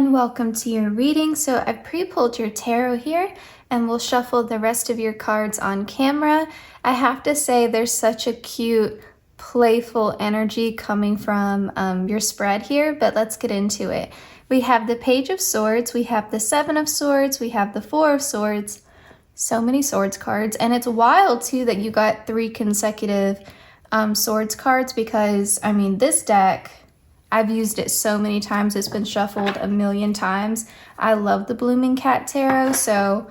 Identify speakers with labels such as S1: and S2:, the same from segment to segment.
S1: Welcome to your reading. So I've pre-pulled your tarot here and we'll shuffle the rest of your cards on camera. I have to say there's such a cute, playful energy coming from your spread here, but let's get into it. We have the Page of Swords, we have the Seven of Swords, we have the Four of Swords, so many Swords cards, and it's wild too that you got 3 consecutive Swords cards because, I mean, this deck, I've used it so many times. It's been shuffled a million times. I love the Blooming Cat Tarot. So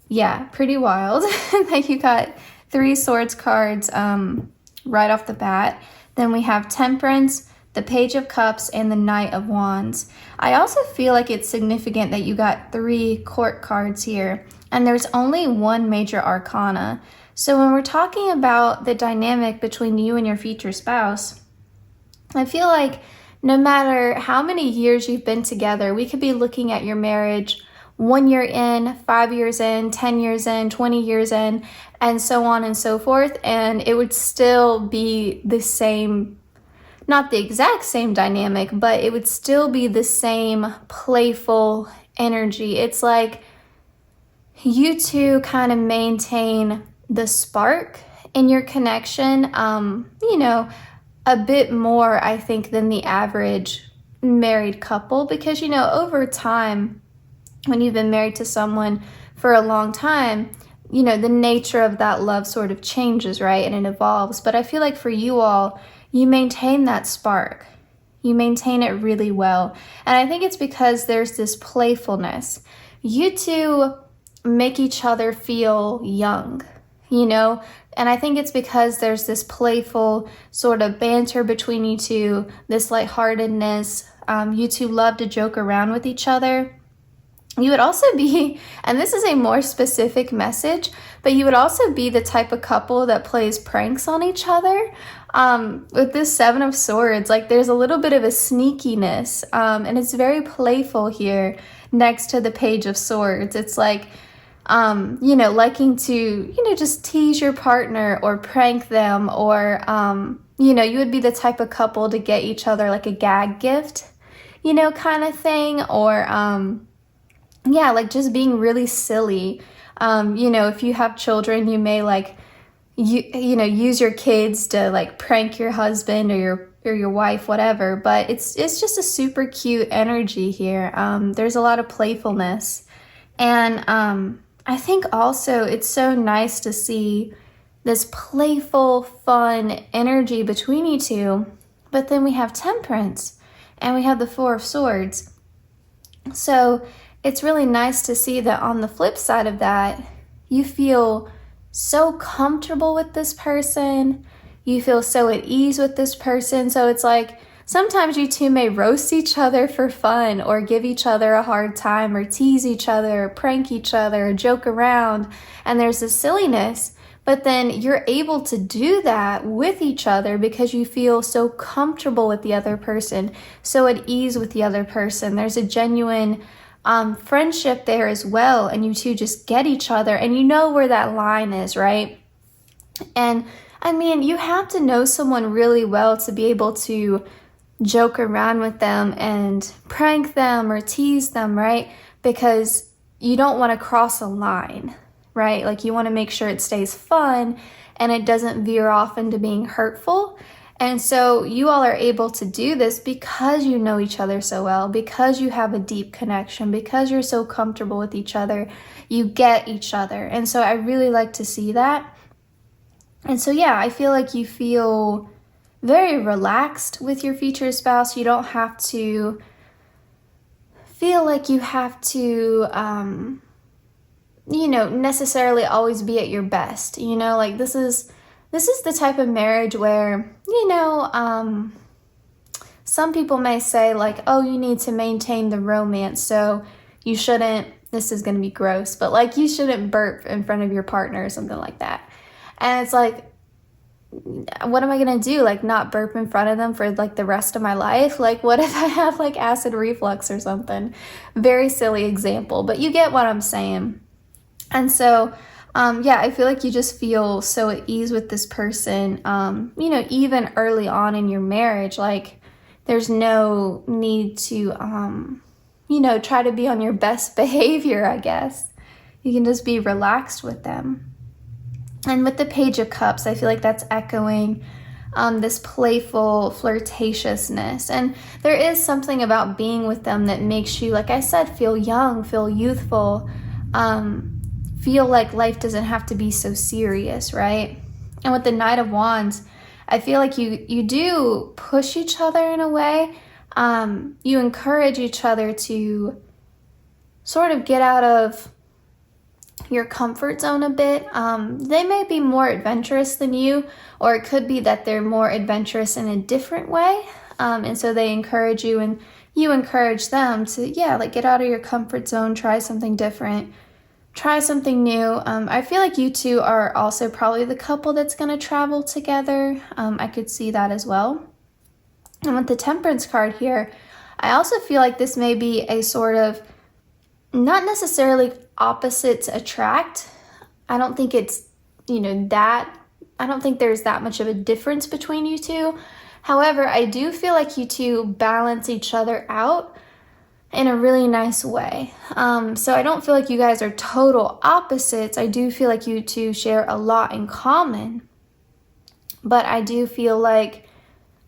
S1: yeah, pretty wild that you got 3 Swords cards right off the bat. Then we have Temperance, the Page of Cups, and the Knight of Wands. I also feel like it's significant that you got 3 Court cards here, and there's only 1 major arcana. So when we're talking about the dynamic between you and your future spouse, I feel like no matter how many years you've been together, we could be looking at your marriage 1 year in, 5 years in, 10 years in, 20 years in, and so on and so forth, and it would still be the same, not the exact same dynamic, but it would still be the same playful energy. It's like you two kind of maintain the spark in your connection, you know, a bit more, I think, than the average married couple, because, you know, over time, when you've been married to someone for a long time, you know, the nature of that love sort of changes, right? And it evolves. But I feel like for you all, you maintain that spark. You maintain it really well. And I think it's because there's this playfulness. You two make each other feel young, you know? And I think it's because there's this playful sort of banter between you two, this lightheartedness. You two love to joke around with each other. You would also be, and this is a more specific message, but you would also be the type of couple that plays pranks on each other. With this Seven of Swords, like there's a little bit of a sneakiness, and it's very playful here next to the Page of Swords. It's like, you know, liking to, you know, just tease your partner or prank them, or, you know, you would be the type of couple to get each other like a gag gift, you know, kind of thing, or, yeah, like just being really silly. You know, if you have children, you may like, you know, use your kids to like prank your husband or your wife, whatever, but it's just a super cute energy here. There's a lot of playfulness, and, I think also it's so nice to see this playful, fun energy between you two, but then we have Temperance and we have the Four of Swords. So it's really nice to see that on the flip side of that, you feel so comfortable with this person, you feel so at ease with this person. So it's like, sometimes you two may roast each other for fun, or give each other a hard time, or tease each other, or prank each other, or joke around, and there's this silliness, but then you're able to do that with each other because you feel so comfortable with the other person, so at ease with the other person. There's a genuine friendship there as well, and you two just get each other, and you know where that line is, right? And I mean, you have to know someone really well to be able to joke around with them and prank them or tease them, right? Because you don't want to cross a line, right? Like you want to make sure it stays fun and it doesn't veer off into being hurtful. And so you all are able to do this because you know each other so well, because you have a deep connection, because you're so comfortable with each other, you get each other. And so I really like to see that. And so, yeah, I feel like you feel very relaxed with your future spouse. You don't have to feel like you have to, necessarily always be at your best. Like this is the type of marriage where, some people may say like, oh, you need to maintain the romance, so you shouldn't, this is going to be gross, but like you shouldn't burp in front of your partner or something like that. And it's like, what am I going to do? Like not burp in front of them for like the rest of my life? Like what if I have like acid reflux or something? Very silly example, but you get what I'm saying. And so, I feel like you just feel so at ease with this person, even early on in your marriage. Like there's no need to, try to be on your best behavior, I guess. You can just be relaxed with them. And with the Page of Cups, I feel like that's echoing this playful flirtatiousness. And there is something about being with them that makes you, like I said, feel young, feel youthful, feel like life doesn't have to be so serious, right? And with the Knight of Wands, I feel like you do push each other in a way. You encourage each other to sort of get out of your comfort zone a bit. They may be more adventurous than you, or it could be that they're more adventurous in a different way. And so they encourage you and you encourage them to, get out of your comfort zone, try something different, try something new. I feel like you two are also probably the couple that's going to travel together. I could see that as well. And with the Temperance card here, I also feel like this may be a sort of, not necessarily opposites attract. I don't think it's, I don't think there's that much of a difference between you two. However, I do feel like you two balance each other out in a really nice way. So I don't feel like you guys are total opposites. I do feel like you two share a lot in common. But I do feel like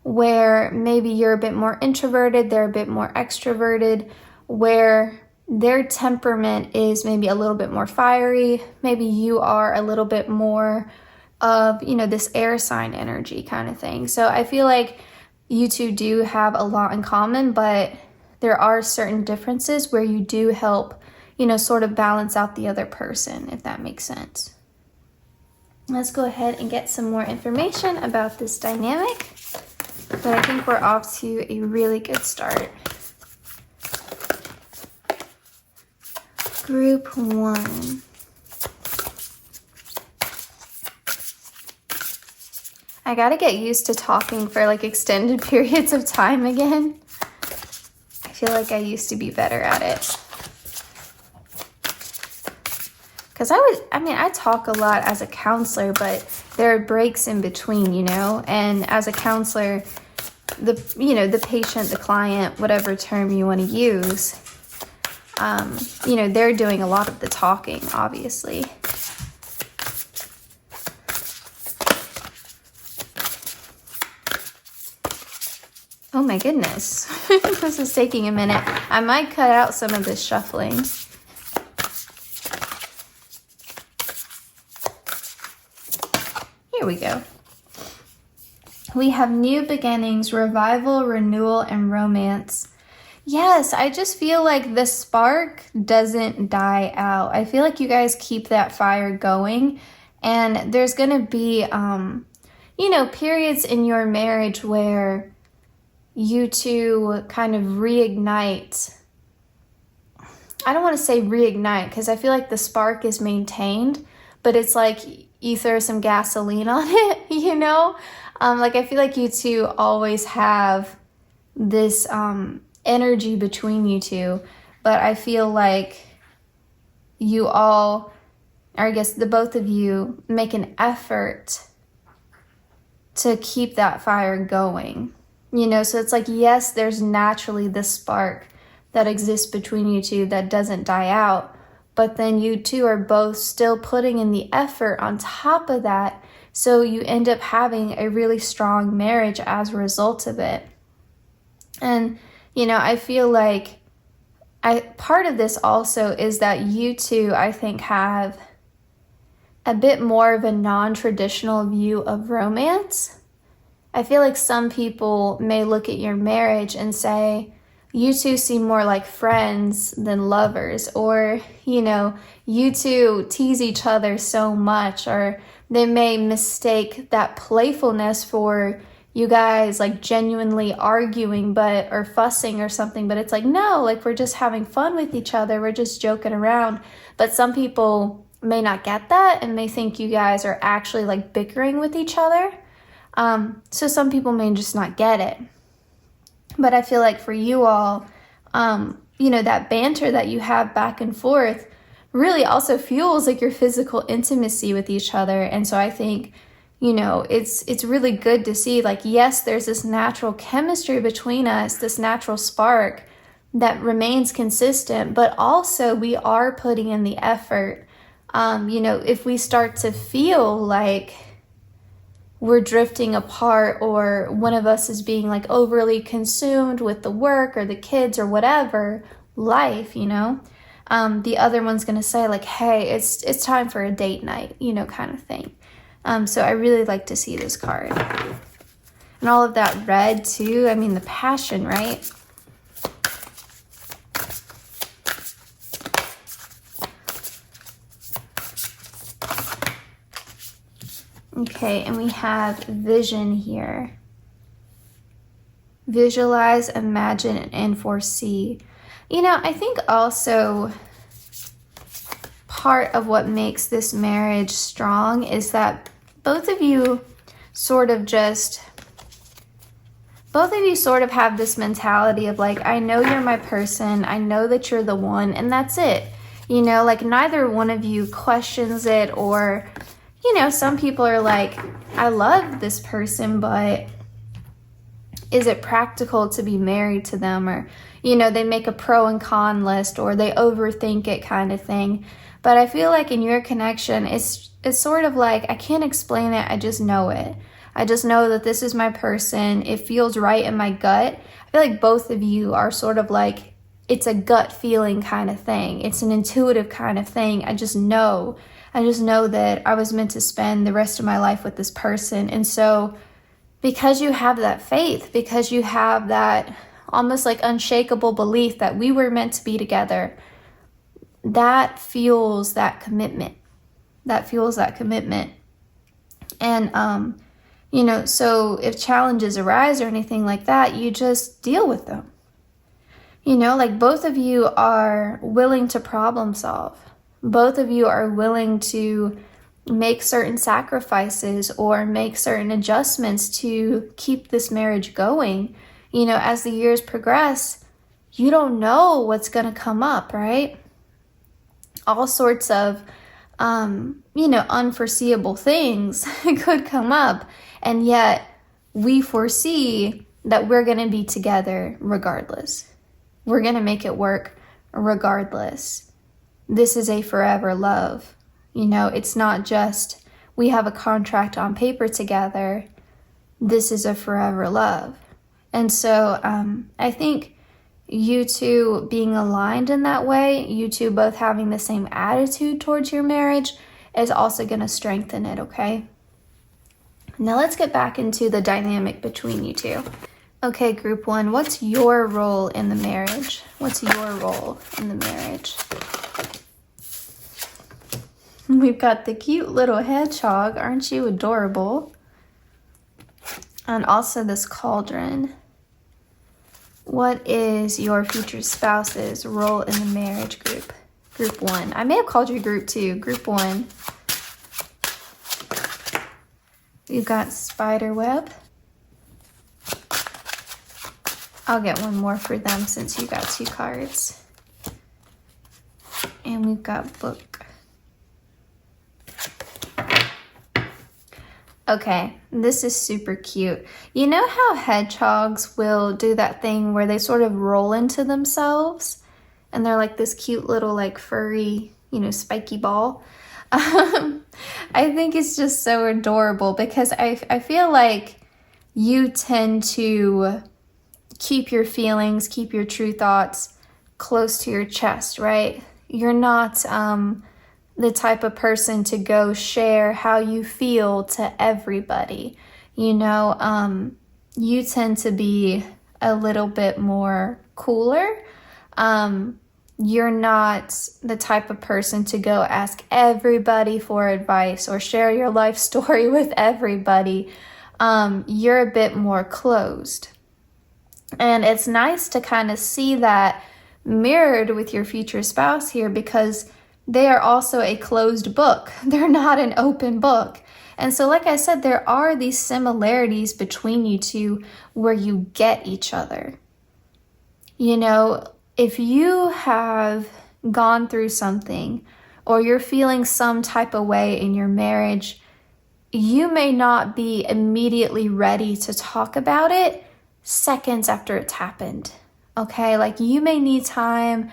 S1: where maybe you're a bit more introverted, they're a bit more extroverted, where their temperament is maybe a little bit more fiery. Maybe you are a little bit more of, this air sign energy kind of thing. So I feel like you two do have a lot in common, but there are certain differences where you do help, sort of balance out the other person, if that makes sense. Let's go ahead and get some more information about this dynamic. But I think we're off to a really good start. Group 1. I gotta get used to talking for like extended periods of time again. I feel like I used to be better at it. Because I talk a lot as a counselor, but there are breaks in between, and as a counselor, the patient, the client, whatever term you want to use, they're doing a lot of the talking, obviously. Oh my goodness, this is taking a minute. I might cut out some of this shuffling. Here we go. We have new beginnings, revival, renewal, and romance. Yes, I just feel like the spark doesn't die out. I feel like you guys keep that fire going, and there's going to be, periods in your marriage where you two kind of reignite. I don't want to say reignite because I feel like the spark is maintained, but it's like you throw some gasoline on it, Like I feel like you two always have this energy between you two, but I feel like you all, or I guess the both of you, make an effort to keep that fire going. So it's like, yes, there's naturally this spark that exists between you two that doesn't die out, but then you two are both still putting in the effort on top of that. So you end up having a really strong marriage as a result of it. And, you know, I feel like part of this also is that you two, I think, have a bit more of a non-traditional view of romance. I feel like some people may look at your marriage and say, you two seem more like friends than lovers, or, you know, you two tease each other so much, or they may mistake that playfulness for you guys like genuinely arguing or fussing or something, but it's like, no, like we're just having fun with each other, we're just joking around. But some people may not get that and may think you guys are actually like bickering with each other. So some people may just not get it. But I feel like for you all, you know, that banter that you have back and forth really also fuels like your physical intimacy with each other. And so I think, you know, it's really good to see, like, yes, there's this natural chemistry between us, this natural spark that remains consistent, but also we are putting in the effort. You know, if we start to feel like we're drifting apart, or one of us is being like overly consumed with the work or the kids or whatever, life, you know, the other one's gonna say like, hey, it's time for a date night, you know, kind of thing. So I really like to see this card. And all of that red too, I mean, the passion, right? Okay, and we have vision here. Visualize, imagine, and foresee. You know, I think also part of what makes this marriage strong is that both of you sort of have this mentality of like, I know you're my person, I know that you're the one, and that's it. You know, like neither one of you questions it, or, you know, some people are like, I love this person, but is it practical to be married to them? Or, you know, they make a pro and con list, or they overthink it kind of thing. But I feel like in your connection, it's sort of like, I can't explain it, I just know it. I just know that this is my person. It feels right in my gut. I feel like both of you are sort of like, it's a gut feeling kind of thing. It's an intuitive kind of thing. I just know that I was meant to spend the rest of my life with this person. And so because you have that faith, because you have that almost like unshakable belief that we were meant to be together, that fuels that commitment. And, you know, so if challenges arise or anything like that, you just deal with them. You know, like both of you are willing to problem solve. Both of you are willing to make certain sacrifices or make certain adjustments to keep this marriage going. You know, as the years progress, you don't know what's going to come up, right? All sorts of, you know, unforeseeable things could come up. And yet we foresee that we're going to be together regardless. We're going to make it work regardless. This is a forever love. You know, it's not just we have a contract on paper together. This is a forever love. And so I think you two being aligned in that way, you two both having the same attitude towards your marriage, is also going to strengthen it, okay? Now let's get back into the dynamic between you two. Okay, group one, what's your role in the marriage? What's your role in the marriage? We've got the cute little hedgehog. Aren't you adorable? And also this cauldron. What is your future spouse's role in the marriage, group? Group one. I may have called you group two. Group one. We've got spider web. I'll get one more for them since you got two cards. And we've got book. Okay, this is super cute. You know how hedgehogs will do that thing where they sort of roll into themselves? And they're like this cute little like furry spiky ball. I think it's just so adorable because I feel like you tend to keep your feelings, keep your true thoughts close to your chest, right? You're not the type of person to go share how you feel to everybody. You tend to be a little bit more cooler. You're not the type of person to go ask everybody for advice or share your life story with everybody. You're a bit more closed. And it's nice to kind of see that mirrored with your future spouse here, because they are also a closed book. They're not an open book. And so, like I said, there are these similarities between you two where you get each other. If you have gone through something or you're feeling some type of way in your marriage, you may not be immediately ready to talk about it seconds after it's happened. Okay, like you may need time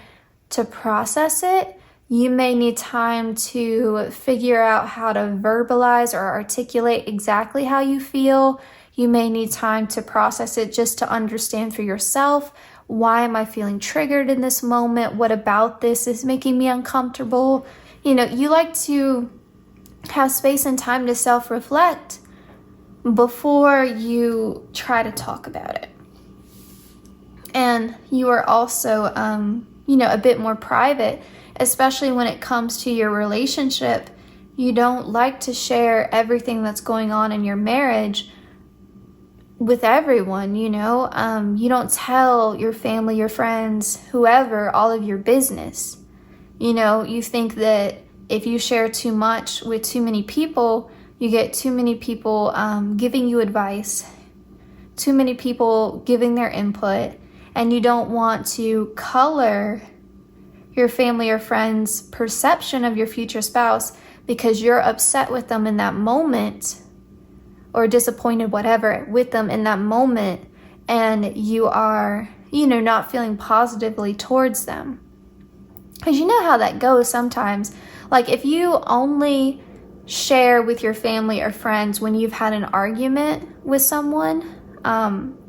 S1: to process it. You may need time to figure out how to verbalize or articulate exactly how you feel. You may need time to process it just to understand for yourself, why am I feeling triggered in this moment? What about this is making me uncomfortable? You like to have space and time to self-reflect before you try to talk about it. And you are also, a bit more private, especially when it comes to your relationship. You don't like to share everything that's going on in your marriage with everyone, you don't tell your family, your friends, whoever, all of your business. You think that if you share too much with too many people, you get too many people giving you advice, too many people giving their input, and you don't want to color your family or friends' perception of your future spouse because you're upset with them in that moment, or disappointed, whatever, with them in that moment, and you are, not feeling positively towards them. Because you know how that goes sometimes. Like if you only share with your family or friends when you've had an argument with someone,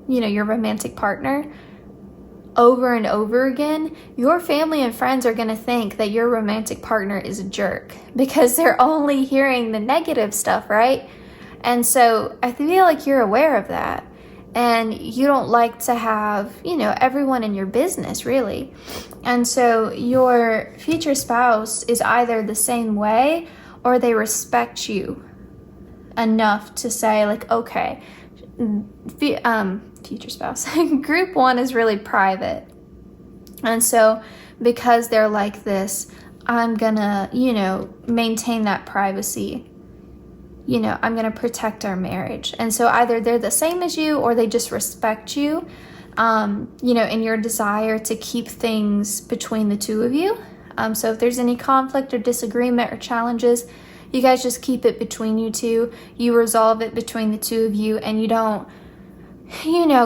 S1: your romantic partner, over and over again, your family and friends are going to think that your romantic partner is a jerk because they're only hearing the negative stuff, right? And so I feel like you're aware of that, and you don't like to have, everyone in your business, really. And so your future spouse is either the same way or they respect you enough to say, like, okay, future spouse, group one is really private. And so because they're like this, I'm gonna, maintain that privacy. I'm going to protect our marriage. And so either they're the same as you or they just respect you, in your desire to keep things between the two of you. So if there's any conflict or disagreement or challenges, you guys just keep it between you two. You resolve it between the two of you, and you don't,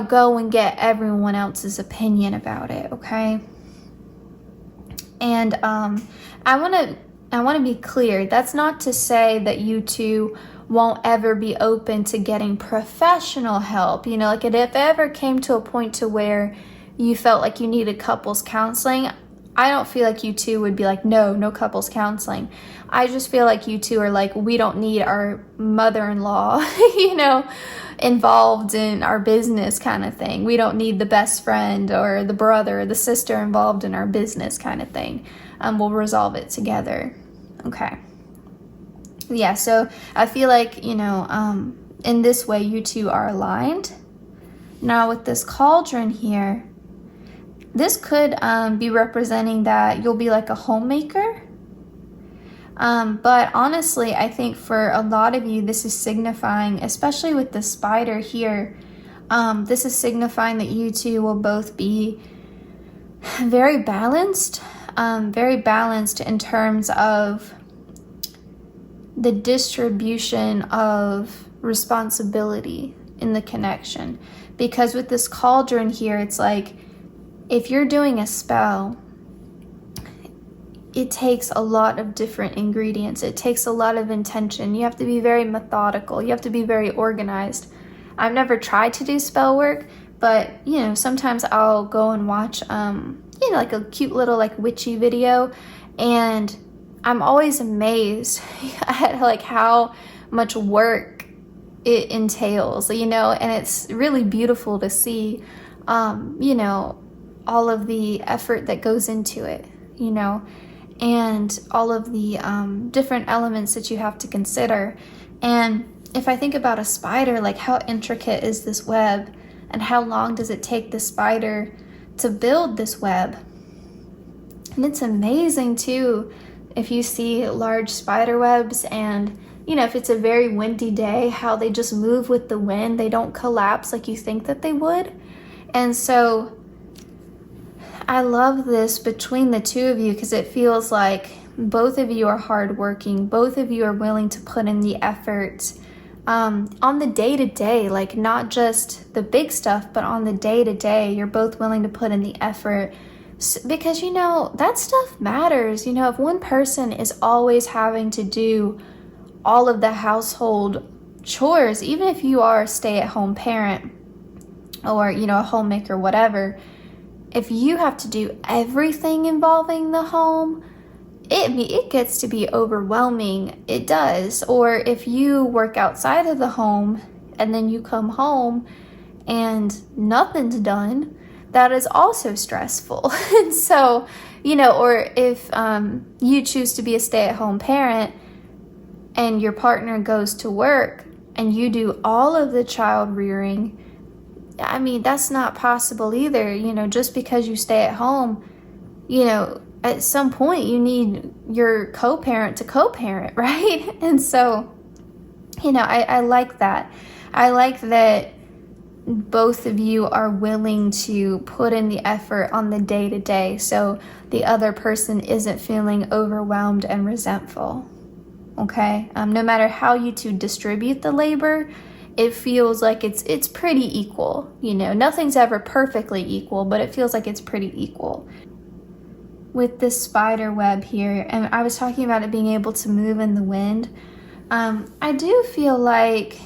S1: go and get everyone else's opinion about it, okay? And I want to be clear. That's not to say that you two won't ever be open to getting professional help. Like if it ever came to a point to where you felt like you needed couples counseling, I don't feel like you two would be like, no couples counseling. I just feel like you two are like, we don't need our mother-in-law, involved in our business kind of thing. We don't need the best friend or the brother or the sister involved in our business kind of thing. We'll resolve it together. Okay. Yeah, so I feel like, in this way, you two are aligned. Now with this cauldron here, this could be representing that you'll be like a homemaker. But honestly, I think for a lot of you, this is signifying, especially with the spider here, this is signifying that you two will both be very balanced in terms of the distribution of responsibility in the connection. Because with this cauldron here, it's like, if you're doing a spell, it takes a lot of different ingredients. It takes a lot of intention. You have to be very methodical. You have to be very organized. I've never tried to do spell work, but you know, sometimes I'll go and watch you know, like a cute little like witchy video, and I'm always amazed at like how much work it entails, you know, and it's really beautiful to see you know, all of the effort that goes into it, you know, and all of the different elements that you have to consider. And if I think about a spider, like how intricate is this web, and how long does it take the spider to build this web? And it's amazing too if you see large spider webs, and you know, if it's a very windy day, how they just move with the wind. They don't collapse like you think that they would. And so I love this between the two of you, because it feels like both of you are hardworking. Both of you are willing to put in the effort on the day-to-day, like not just the big stuff, but on the day-to-day, you're both willing to put in the effort, because you know, that stuff matters. You know, if one person is always having to do all of the household chores, even if you are a stay-at-home parent or, you know, a homemaker, whatever, if you have to do everything involving the home, it gets to be overwhelming. It does. Or if you work outside of the home and then you come home and nothing's done, that is also stressful. And so, you know, or if you choose to be a stay-at-home parent and your partner goes to work and you do all of the child rearing, I mean, that's not possible either. You know, just because you stay at home, you know, at some point you need your co-parent to co-parent, right? And so, you know, I like that. I like that both of you are willing to put in the effort on the day-to-day, so the other person isn't feeling overwhelmed and resentful. Okay? No matter how you two distribute the labor, it feels like it's pretty equal. You know, nothing's ever perfectly equal, but it feels like it's pretty equal. With this spider web here, and I was talking about it being able to move in the wind, I do feel like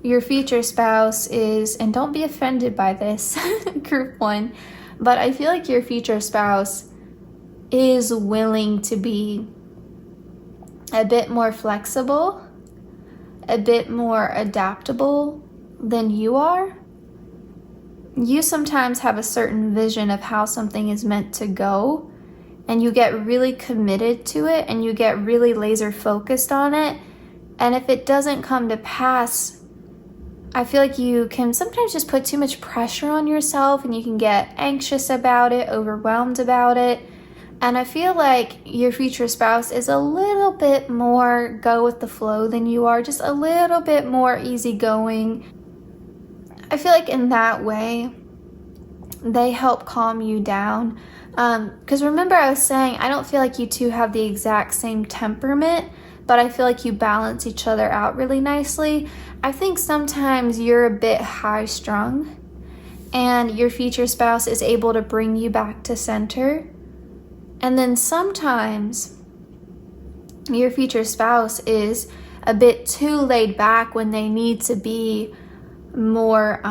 S1: your future spouse is, and don't be offended by this, group one, but I feel like your future spouse is willing to be a bit more flexible, a bit more adaptable than you are. You sometimes have a certain vision of how something is meant to go, and you get really committed to it, and you get really laser focused on it. And if it doesn't come to pass, I feel like you can sometimes just put too much pressure on yourself, and you can get anxious about it, overwhelmed about it. And I feel like your future spouse is a little bit more go with the flow than you are, just a little bit more easygoing. I feel like in that way, they help calm you down. Because remember I was saying, I don't feel like you two have the exact same temperament, but I feel like you balance each other out really nicely. I think sometimes you're a bit high-strung, and your future spouse is able to bring you back to center. And then sometimes your future spouse is a bit too laid back when they need to be more,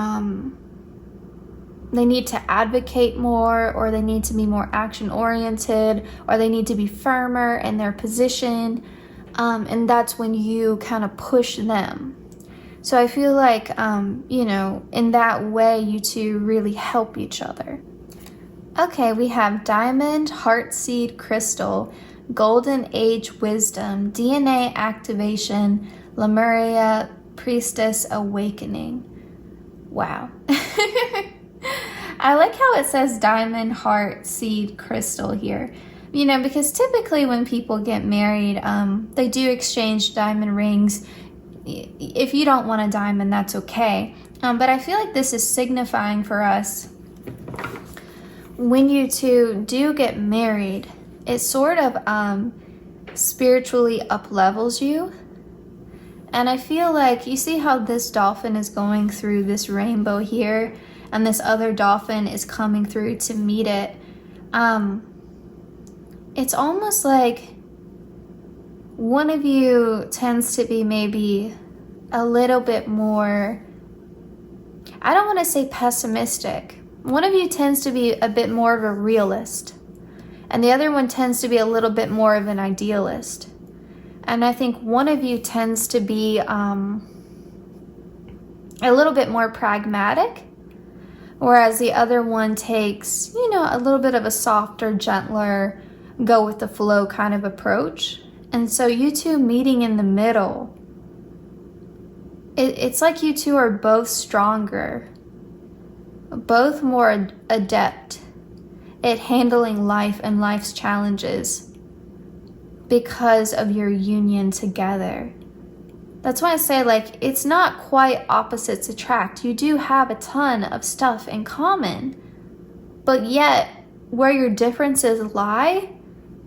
S1: they need to advocate more, or they need to be more action-oriented, or they need to be firmer in their position. And that's when you kind of push them. So I feel like, you know, in that way, you two really help each other. Okay, we have Diamond, Heartseed Crystal, Golden Age Wisdom, DNA Activation, Lemuria, Priestess Awakening. Wow. I like how it says Diamond, Heart, Seed, Crystal here. You know, because typically when people get married, they do exchange diamond rings. If you don't want a diamond, that's okay. But I feel like this is signifying for us, when you two do get married, it sort of spiritually up-levels you. And I feel like, you see how this dolphin is going through this rainbow here, and this other dolphin is coming through to meet it. it's almost like one of you tends to be maybe a little bit more, I don't want to say pessimistic. One of you tends to be a bit more of a realist, and the other one tends to be a little bit more of an idealist. And I think one of you tends to be a little bit more pragmatic, whereas the other one takes, you know, a little bit of a softer, gentler, go with the flow kind of approach. And so you two meeting in the middle, it's like you two are both stronger, both more adept at handling life and life's challenges because of your union together. That's why I say, like, it's not quite opposites attract. You do have a ton of stuff in common, but yet where your differences lie,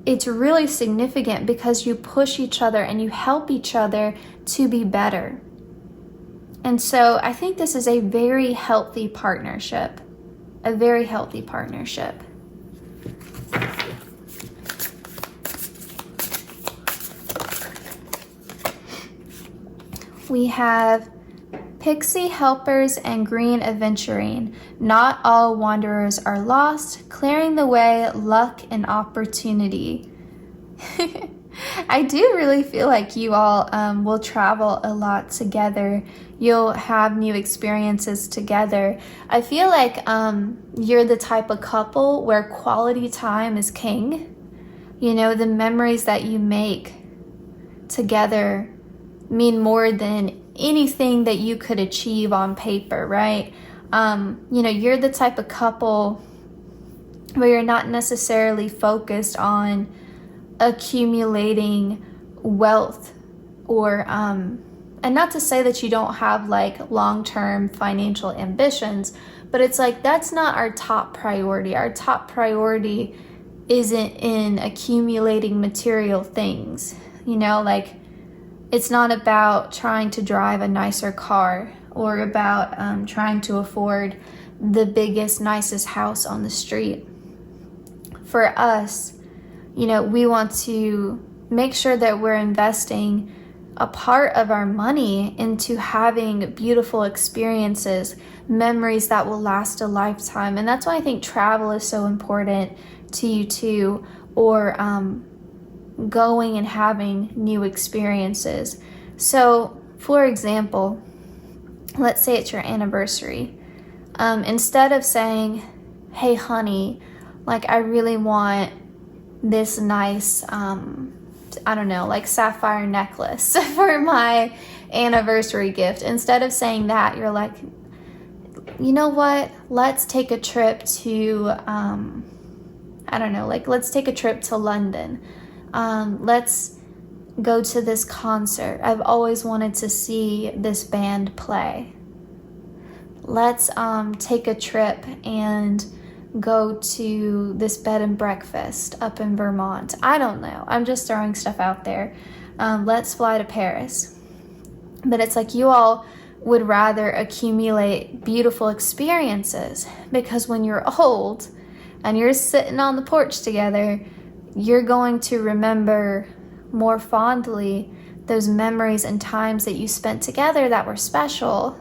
S1: it's really significant because you push each other and you help each other to be better. And so I think this is a very healthy partnership, a very healthy partnership. We have Pixie Helpers and Green Aventurine. Not all wanderers are lost, clearing the way, luck and opportunity. I do really feel like you all will travel a lot together. You'll have new experiences together. I feel like you're the type of couple where quality time is king. You know, the memories that you make together mean more than anything that you could achieve on paper, right? You know, you're the type of couple where you're not necessarily focused on accumulating wealth or and not to say that you don't have like long-term financial ambitions, but it's like that's not our top priority. Our top priority isn't in accumulating material things, you know, like it's not about trying to drive a nicer car or about trying to afford the biggest, nicest house on the street. For us, you know, we want to make sure that we're investing a part of our money into having beautiful experiences, memories that will last a lifetime. And that's why I think travel is so important to you too, or going and having new experiences. So, for example, let's say it's your anniversary. Instead of saying, hey honey, like I really want this nice, I don't know, like sapphire necklace for my anniversary gift. Instead of saying that, you're like, you know what, let's take a trip to, I don't know, like let's take a trip to London. Let's go to this concert. I've always wanted to see this band play. Let's take a trip and go to this bed and breakfast up in Vermont. I don't know. I'm just throwing stuff out there. Let's fly to Paris. But it's like you all would rather accumulate beautiful experiences because when you're old and you're sitting on the porch together, you're going to remember more fondly those memories and times that you spent together that were special,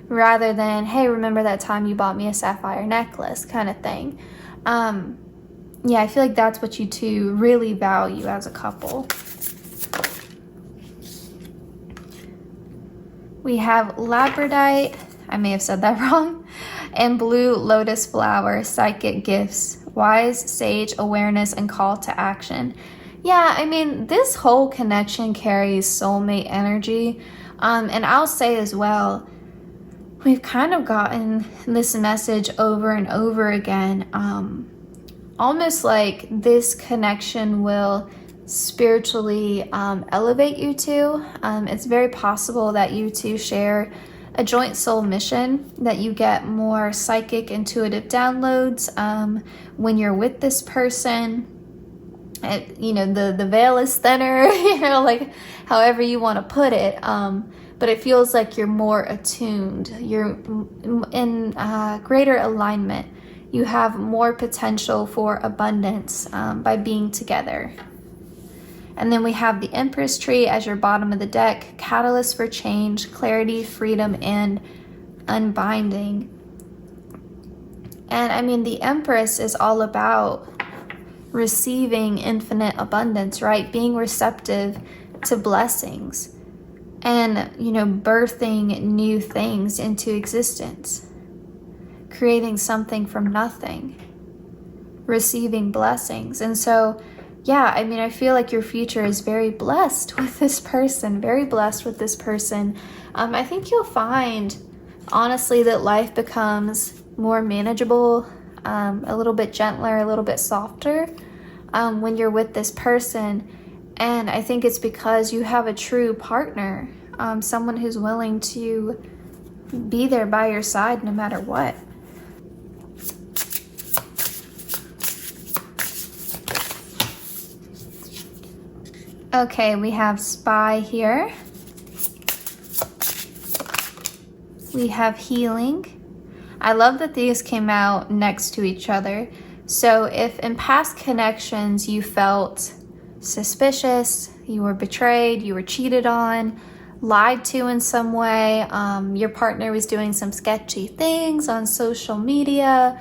S1: rather than, hey, remember that time you bought me a sapphire necklace kind of thing. Yeah, I feel like that's what you two really value as a couple. We have Labradorite, I may have said that wrong, and Blue Lotus Flower, Psychic Gifts, Wise, Sage, Awareness, and Call to Action. Yeah, I mean, this whole connection carries soulmate energy. And I'll say as well, we've kind of gotten this message over and over again. Almost like this connection will spiritually elevate you two. It's very possible that you two share a joint soul mission, that you get more psychic intuitive downloads when you're with this person. You know, the veil is thinner, you know, like however you want to put it. But it feels like you're more attuned. You're in greater alignment. you have more potential for abundance by being together. And then we have the Empress tree as your bottom of the deck, catalyst for change, clarity, freedom, and unbinding. And I mean, the Empress is all about receiving infinite abundance, right? Being receptive to blessings and, you know, birthing new things into existence, creating something from nothing, receiving blessings. And so, yeah, I mean, I feel like your future is very blessed with this person, very blessed with this person. I think you'll find, honestly, that life becomes more manageable, a little bit gentler, a little bit softer when you're with this person. And I think it's because you have a true partner, someone who's willing to be there by your side no matter what. Okay, we have Spy here. We have Healing. I love that these came out next to each other. So if in past connections you felt suspicious, you were betrayed, you were cheated on, lied to in some way, your partner was doing some sketchy things on social media,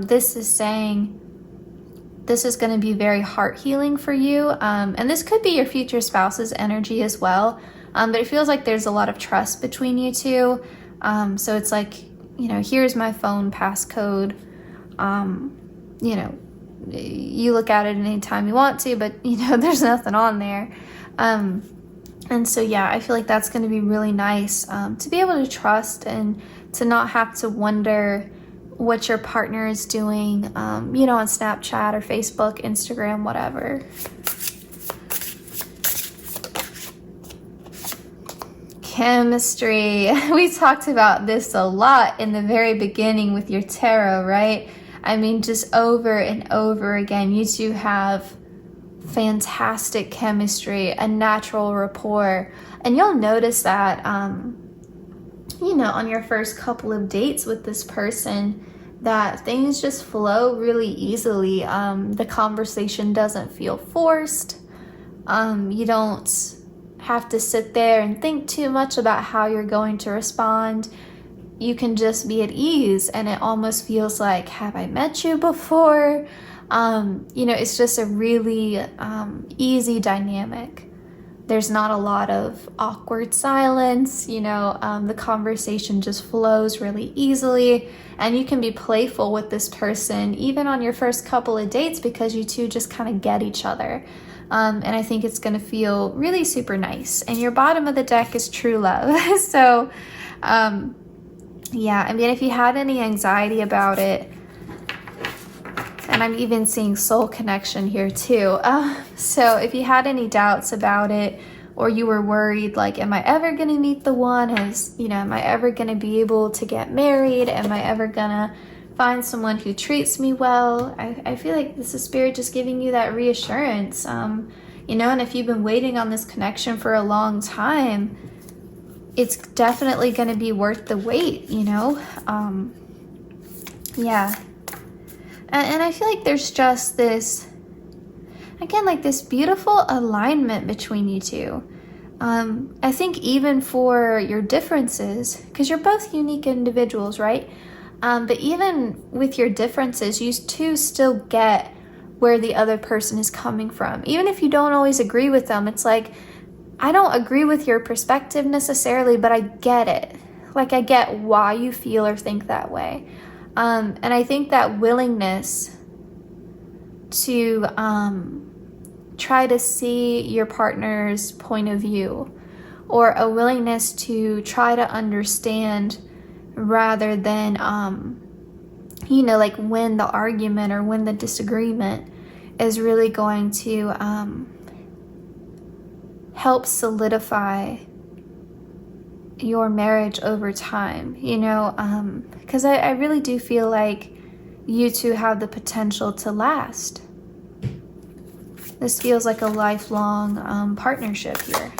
S1: this is saying this is going to be very heart healing for you. And this could be your future spouse's energy as well. But it feels like there's a lot of trust between you two. So it's like, you know, here's my phone passcode. You know, you look at it anytime you want to, but, you know, there's nothing on there. And so, yeah, I feel like that's going to be really nice to be able to trust and to not have to wonder what your partner is doing, you know, on Snapchat or Facebook, Instagram, whatever. Chemistry. We talked about this a lot in the very beginning with your tarot, right? I mean, just over and over again, you two have fantastic chemistry, a natural rapport. And you'll notice that, you know, on your first couple of dates with this person, that things just flow really easily. The conversation doesn't feel forced. You don't have to sit there and think too much about how you're going to respond. You can just be at ease, and it almost feels like, have I met you before? You know, it's just a really easy dynamic. There's not a lot of awkward silence, you know, the conversation just flows really easily, and you can be playful with this person even on your first couple of dates because you two just kind of get each other. And I think it's going to feel really super nice. And your bottom of the deck is true love. So, yeah, I mean, if you had any anxiety about it, and I'm even seeing soul connection here too. So if you had any doubts about it, or you were worried, like, am I ever going to meet the one? Am I ever going to be able to get married? Am I ever going to find someone who treats me well? I feel like this is Spirit just giving you that reassurance. You know, and if you've been waiting on this connection for a long time, it's definitely going to be worth the wait, you know? Yeah. And I feel like there's just this, again, like this beautiful alignment between you two. I think even for your differences, because you're both unique individuals, right? But even with your differences, you two still get where the other person is coming from. Even if you don't always agree with them, it's like, I don't agree with your perspective necessarily, but I get it. Like, I get why you feel or think that way. And I think that willingness to try to see your partner's point of view, or a willingness to try to understand rather than, you know, like win the argument or win the disagreement, is really going to help solidify your marriage over time, you know, because I really do feel like you two have the potential to last. This feels like a lifelong partnership here.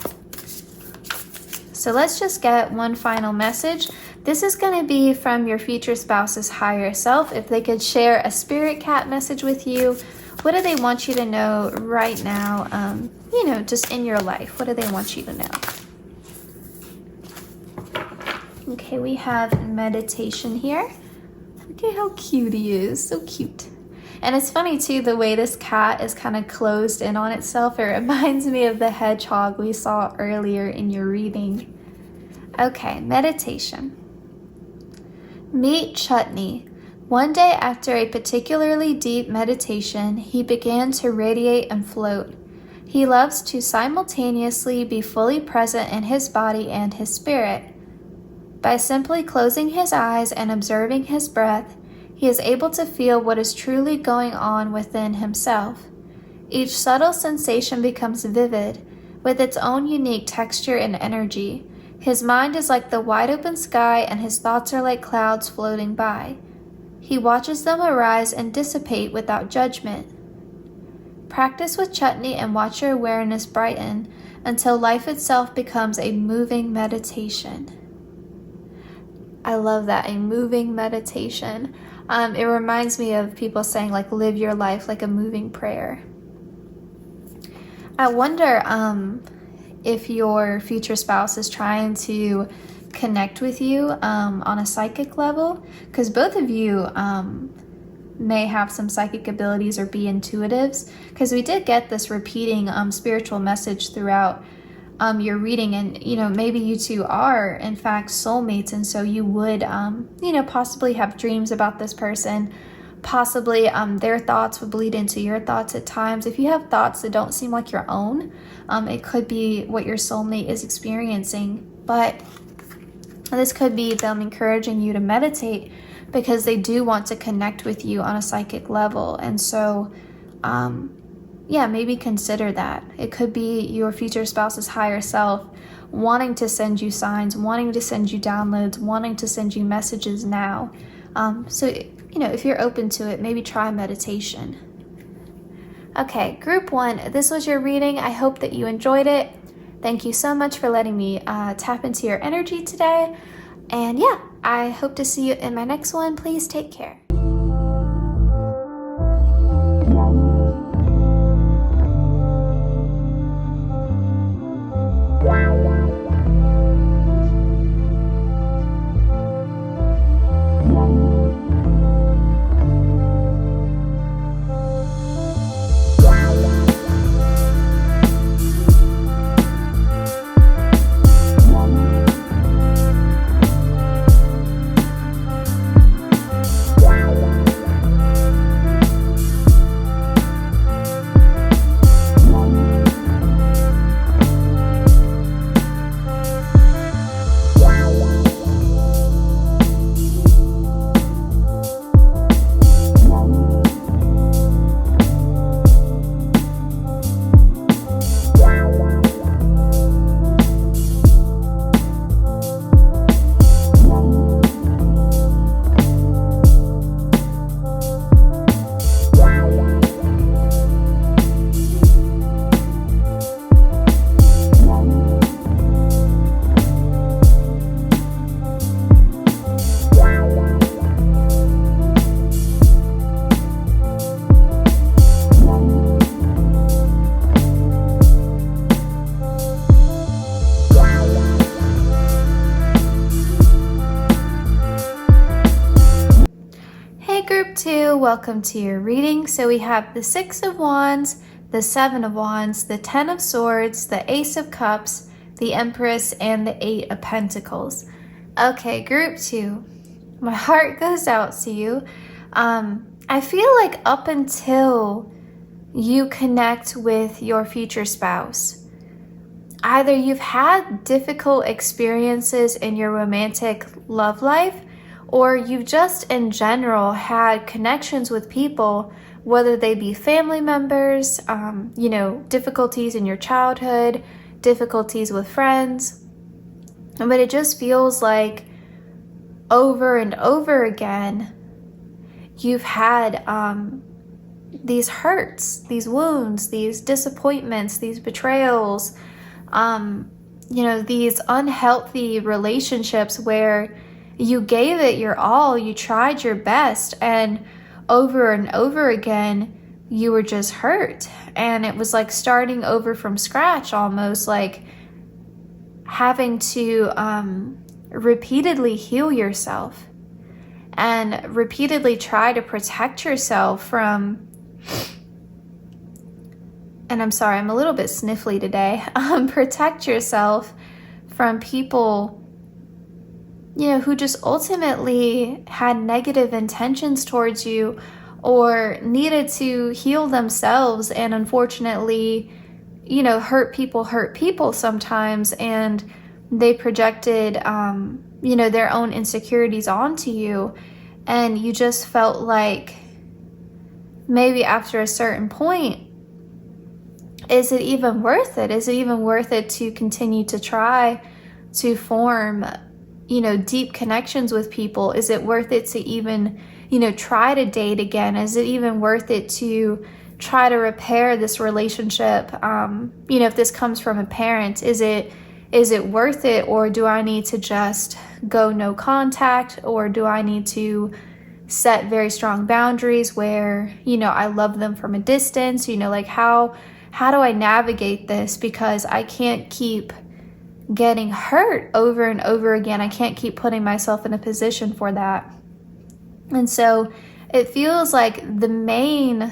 S1: So let's just get one final message. This is going to be from your future spouse's higher self. If they could share a spirit cat message with you, what do they want you to know right now, you know, just in your life? What do they want you to know? Okay, we have meditation here. Look at how cute he is. So cute. And it's funny too, the way this cat is kind of closed in on itself. It reminds me of the hedgehog we saw earlier in your reading. Okay, meditation. Meet Chutney. One day after a particularly deep meditation, he began to radiate and float. He loves to simultaneously be fully present in his body and his spirit. By simply closing his eyes and observing his breath, he is able to feel what is truly going on within himself. Each subtle sensation becomes vivid, with its own unique texture and energy. His mind is like the wide open sky, and his thoughts are like clouds floating by. He watches them arise and dissipate without judgment. Practice with Chutney and watch your awareness brighten until life itself becomes a moving meditation. I love that, a moving meditation. It reminds me of people saying, like, live your life like a moving prayer. I wonder if your future spouse is trying to connect with you on a psychic level, because both of you may have some psychic abilities or be intuitives, because we did get this repeating spiritual message throughout your reading, and you know, maybe you two are in fact soulmates, and so you would you know, possibly have dreams about this person. Possibly their thoughts would bleed into your thoughts at times. If you have thoughts that don't seem like your own, it could be what your soulmate is experiencing. But this could be them encouraging you to meditate because they do want to connect with you on a psychic level. And so yeah, maybe consider that. It could be your future spouse's higher self wanting to send you signs, wanting to send you downloads, wanting to send you messages now. So, you know, if you're open to it, maybe try meditation. Okay, group 1, this was your reading. I hope that you enjoyed it. Thank you so much for letting me tap into your energy today. And yeah, I hope to see you in my next one. Please take care. Group 2, welcome to your reading. So we have the 6 of Wands, the 7 of Wands, the 10 of Swords, the Ace of Cups, the Empress, and the 8 of Pentacles. Okay, group 2, my heart goes out to you. I feel like up until you connect with your future spouse, either you've had difficult experiences in your romantic love life, or you've just in general had connections with people, whether they be family members, you know, difficulties in your childhood, difficulties with friends. But it just feels like over and over again, you've had these hurts, these wounds, these disappointments, these betrayals, you know, these unhealthy relationships where you gave it your all, you tried your best, and over again, you were just hurt. And it was like starting over from scratch, almost like having to repeatedly heal yourself and repeatedly try to protect yourself from, and I'm sorry, I'm a little bit sniffly today, protect yourself from people, you know, who just ultimately had negative intentions towards you or needed to heal themselves, and unfortunately, you know, hurt people sometimes, and they projected, you know, their own insecurities onto you, and you just felt like maybe after a certain point, is it even worth it? Is it even worth it to continue to try to form, you know, deep connections with people? Is it worth it to even, you know, try to date again? Is it even worth it to try to repair this relationship? You know, if this comes from a parent, is it worth it? Or do I need to just go no contact? Or do I need to set very strong boundaries where, you know, I love them from a distance? You know, like how do I navigate this? Because I can't keep getting hurt over and over again. I can't keep putting myself in a position for that. And so it feels like the main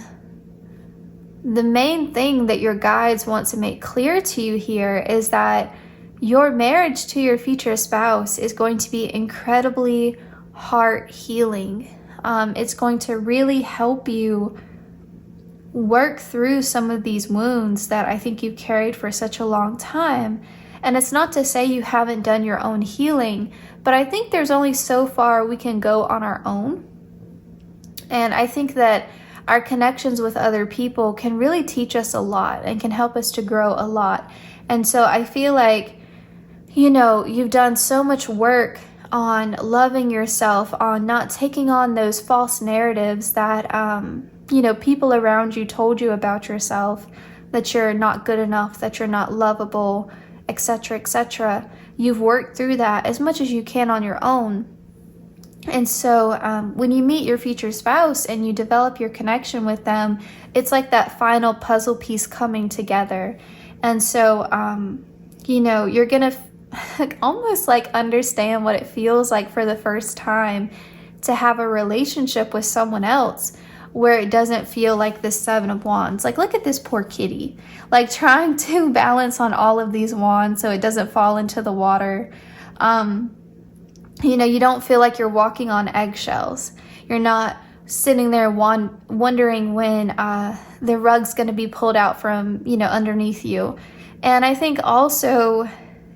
S1: thing that your guides want to make clear to you here is that your marriage to your future spouse is going to be incredibly heart healing. It's going to really help you work through some of these wounds that I think you've carried for such a long time. And it's not to say you haven't done your own healing, but I think there's only so far we can go on our own. And I think that our connections with other people can really teach us a lot and can help us to grow a lot. And so I feel like, you know, you've done so much work on loving yourself, on not taking on those false narratives that, you know, people around you told you about yourself, that you're not good enough, that you're not lovable, etc., etc. You've worked through that as much as you can on your own. And so when you meet your future spouse and you develop your connection with them, it's like that final puzzle piece coming together. And so, you know, you're going to almost like understand what it feels like for the first time to have a relationship with someone else where it doesn't feel like the Seven of Wands. Like, look at this poor kitty, like trying to balance on all of these wands so it doesn't fall into the water. You know, you don't feel like you're walking on eggshells. You're not sitting there wondering when the rug's going to be pulled out from, you know, underneath you. And I think also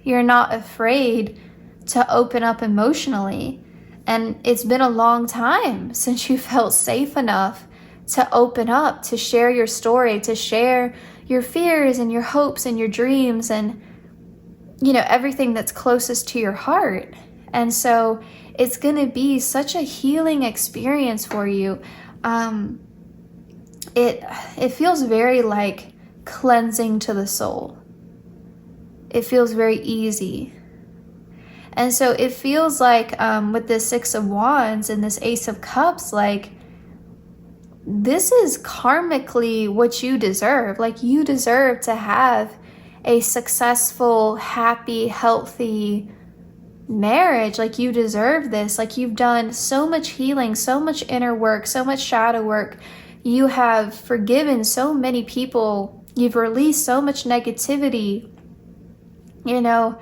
S1: you're not afraid to open up emotionally. And it's been a long time since you felt safe enough to open up, to share your story, to share your fears and your hopes and your dreams and, you know, everything that's closest to your heart. And so it's going to be such a healing experience for you. It feels very like cleansing to the soul. It feels very easy. And so it feels like with this Six of Wands and this Ace of Cups, like this is karmically what you deserve. Like you deserve to have a successful, happy, healthy marriage. Like you deserve this. Like you've done so much healing, so much inner work, so much shadow work. You have forgiven so many people. You've released so much negativity, you know.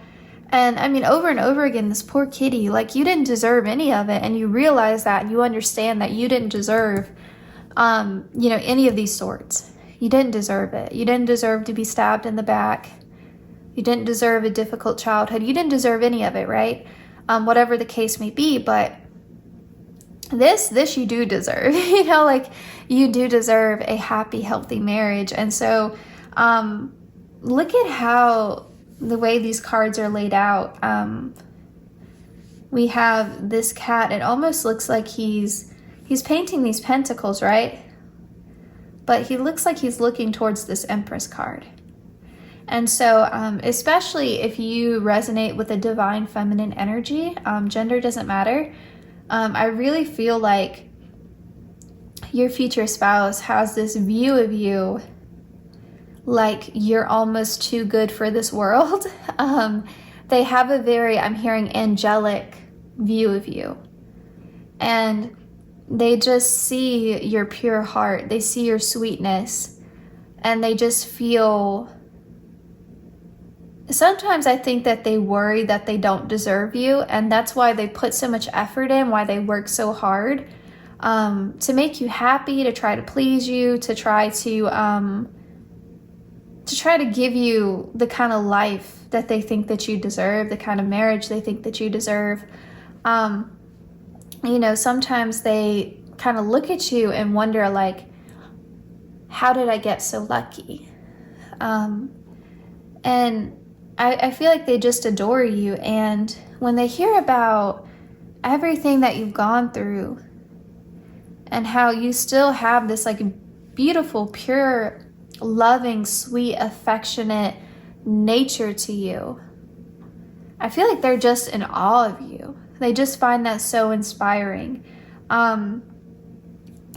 S1: And I mean, over and over again, this poor kitty, like you didn't deserve any of it. And you realize that, and you understand that you didn't deserve, you know, any of these sorts. You didn't deserve it. You didn't deserve to be stabbed in the back. You didn't deserve a difficult childhood. You didn't deserve any of it, right? Whatever the case may be. But this you do deserve, you know, like you do deserve a happy, healthy marriage. And so look at how the way these cards are laid out. We have this cat. It almost looks like he's painting these pentacles, right? But he looks like he's looking towards this Empress card. And so, especially if you resonate with the divine feminine energy, gender doesn't matter. I really feel like your future spouse has this view of you like you're almost too good for this world. They have a very, I'm hearing, angelic view of you. And they just see your pure heart. They see your sweetness. And they just feel... Sometimes I think that they worry that they don't deserve you. And that's why they put so much effort in, why they work so hard to make you happy, to try to please you, to try to give you the kind of life that they think that you deserve, the kind of marriage they think that you deserve. You know, sometimes they kind of look at you and wonder, like, how did I get so lucky? And I feel like they just adore you. And when they hear about everything that you've gone through and how you still have this like beautiful, pure, loving, sweet, affectionate nature to you, I feel like they're just in awe of you. They just find that so inspiring.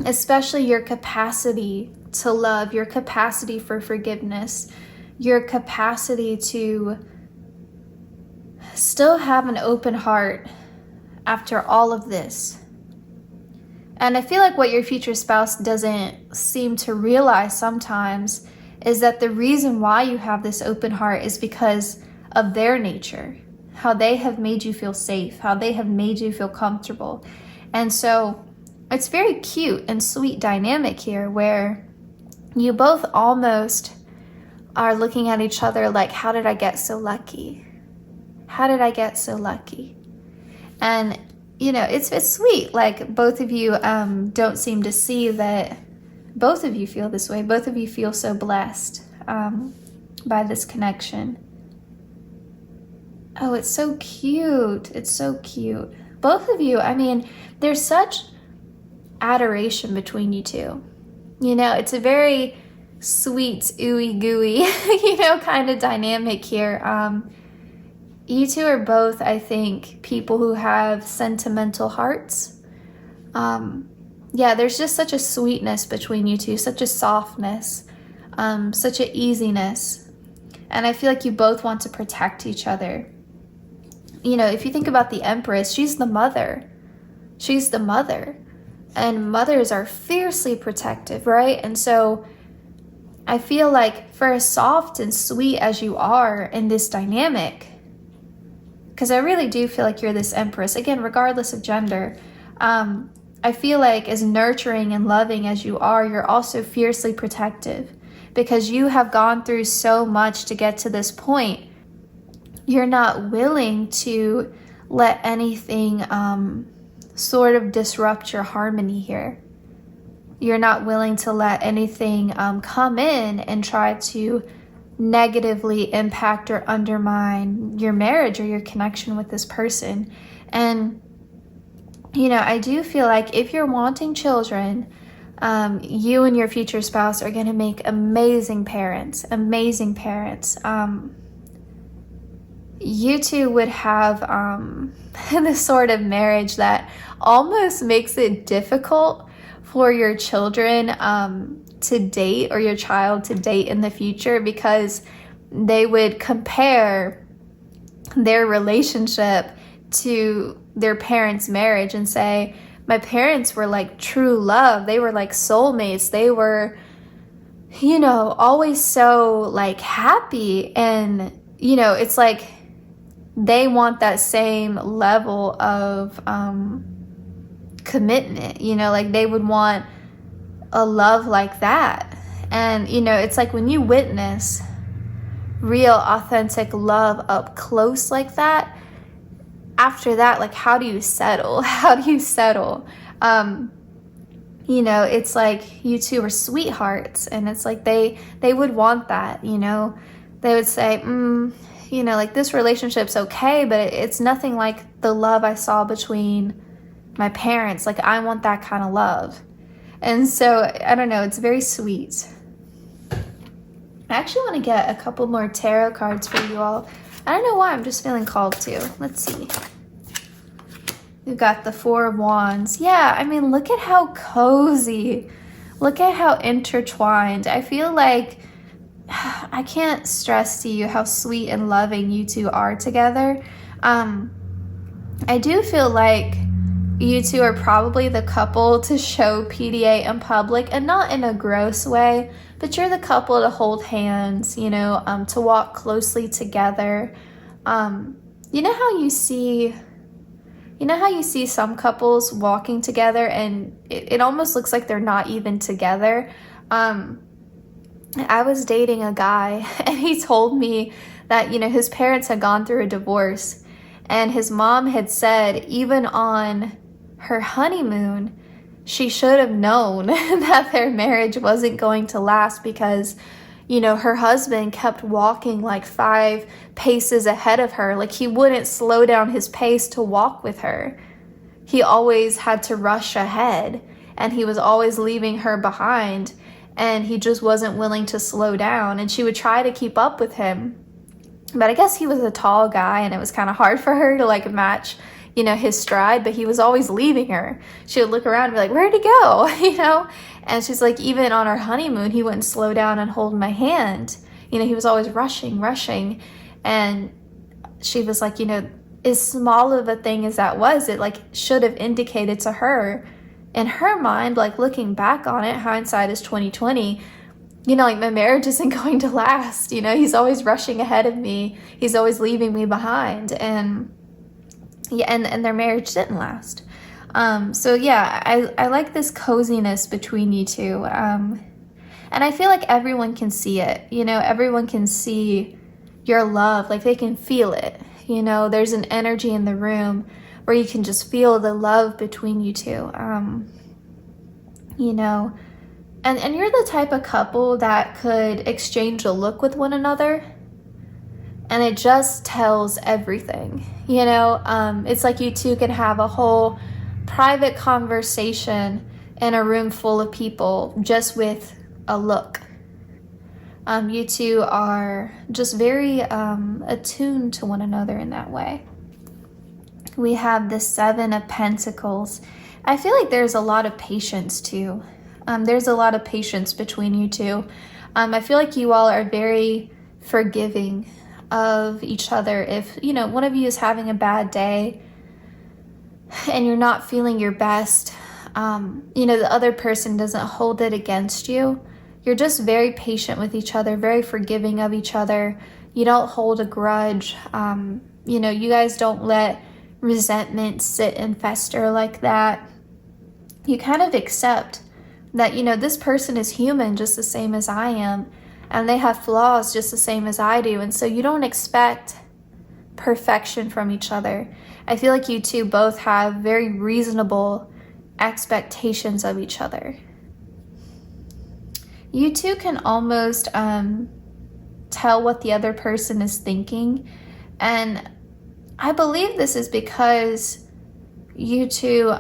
S1: Especially your capacity to love, your capacity for forgiveness, your capacity to still have an open heart after all of this. And I feel like what your future spouse doesn't seem to realize sometimes is that the reason why you have this open heart is because of their nature, how they have made you feel safe, how they have made you feel comfortable. And so it's very cute and sweet dynamic here where you both almost are looking at each other like, how did I get so lucky? How did I get so lucky? And you know, it's sweet. Like, both of you don't seem to see that both of you feel this way. Both of you feel so blessed by this connection. Oh, it's so cute. It's so cute. Both of you, I mean, there's such adoration between you two. You know, it's a very sweet, ooey gooey, you know, kind of dynamic here. You two are both, I think, people who have sentimental hearts. Yeah, there's just such a sweetness between you two, such a softness, such an easiness. And I feel like you both want to protect each other. You know, if you think about the Empress, she's the mother. She's the mother. And mothers are fiercely protective, right? And so I feel like for as soft and sweet as you are in this dynamic, because I really do feel like you're this Empress, again, regardless of gender, I feel like as nurturing and loving as you are, you're also fiercely protective because you have gone through so much to get to this point. You're not willing to let anything sort of disrupt your harmony here. You're not willing to let anything come in and try to negatively impact or undermine your marriage or your connection with this person. And you know, I do feel like if you're wanting children, you and your future spouse are going to make amazing parents. You two would have this sort of marriage that almost makes it difficult for your children to date, or your child to date in the future, because they would compare their relationship to their parents' marriage and say, my parents were like true love. They were like soulmates. They were, you know, always so like happy. And, you know, it's like they want that same level of commitment, you know, like they would want a love like that. And, you know, it's like when you witness real, authentic love up close like that, after that, like, how do you settle? How do you settle? You know, it's like you two are sweethearts, and it's like they would want that, you know. They would say, you know, like, this relationship's okay, but it's nothing like the love I saw between my parents. Like, I want that kind of love. And so, I don't know, it's very sweet. I actually want to get a couple more tarot cards for you all. I don't know why, I'm just feeling called to. Let's see. We've got the Four of Wands. Yeah, I mean, look at how cozy. Look at how intertwined. I feel like I can't stress to you how sweet and loving you two are together. I do feel like you two are probably the couple to show PDA in public, and not in a gross way, but you're the couple to hold hands, you know, to walk closely together. You know how you see some couples walking together and it almost looks like they're not even together? I was dating a guy and he told me that, you know, his parents had gone through a divorce, and his mom had said even on her honeymoon, she should have known that their marriage wasn't going to last because, you know, her husband kept walking like 5 paces ahead of her. Like, he wouldn't slow down his pace to walk with her. He always had to rush ahead, and he was always leaving her behind, and he just wasn't willing to slow down. And she would try to keep up with him, but I guess he was a tall guy and it was kind of hard for her to like match, you know, his stride, but he was always leaving her. She would look around and be like, where'd he go? You know? And she's like, even on our honeymoon, he wouldn't slow down and hold my hand. You know, he was always rushing. And she was like, you know, as small of a thing as that was, it like should have indicated to her, in her mind, like looking back on it, hindsight is 2020, you know, like my marriage isn't going to last. You know, he's always rushing ahead of me. He's always leaving me behind. And yeah, and their marriage didn't last. So yeah, I like this coziness between you two. And I feel like everyone can see it. You know, everyone can see your love. Like, they can feel it. You know, there's an energy in the room where you can just feel the love between you two. You know, and you're the type of couple that could exchange a look with one another, and it just tells everything. You know, it's like you two can have a whole private conversation in a room full of people just with a look. You two are just very attuned to one another in that way. We have the Seven of Pentacles. I feel like there's a lot of patience too. There's a lot of patience between you two. I feel like you all are very forgiving of each other. If, you know, one of you is having a bad day and you're not feeling your best, you know, the other person doesn't hold it against you. You're just very patient with each other, very forgiving of each other. You don't hold a grudge. You know, you guys don't let resentment sit and fester like that. You kind of accept that, you know, this person is human just the same as I am, and they have flaws just the same as I do. And so you don't expect perfection from each other. I feel like you two both have very reasonable expectations of each other. You two can almost tell what the other person is thinking. And I believe this is because you two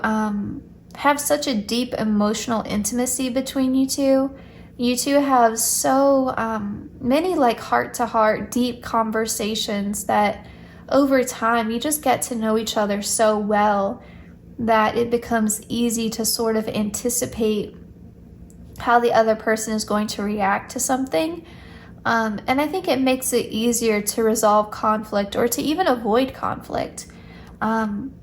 S1: have such a deep emotional intimacy between you two. You two have so many like heart-to-heart, deep conversations that over time you just get to know each other so well that it becomes easy to sort of anticipate how the other person is going to react to something. And I think it makes it easier to resolve conflict or to even avoid conflict. And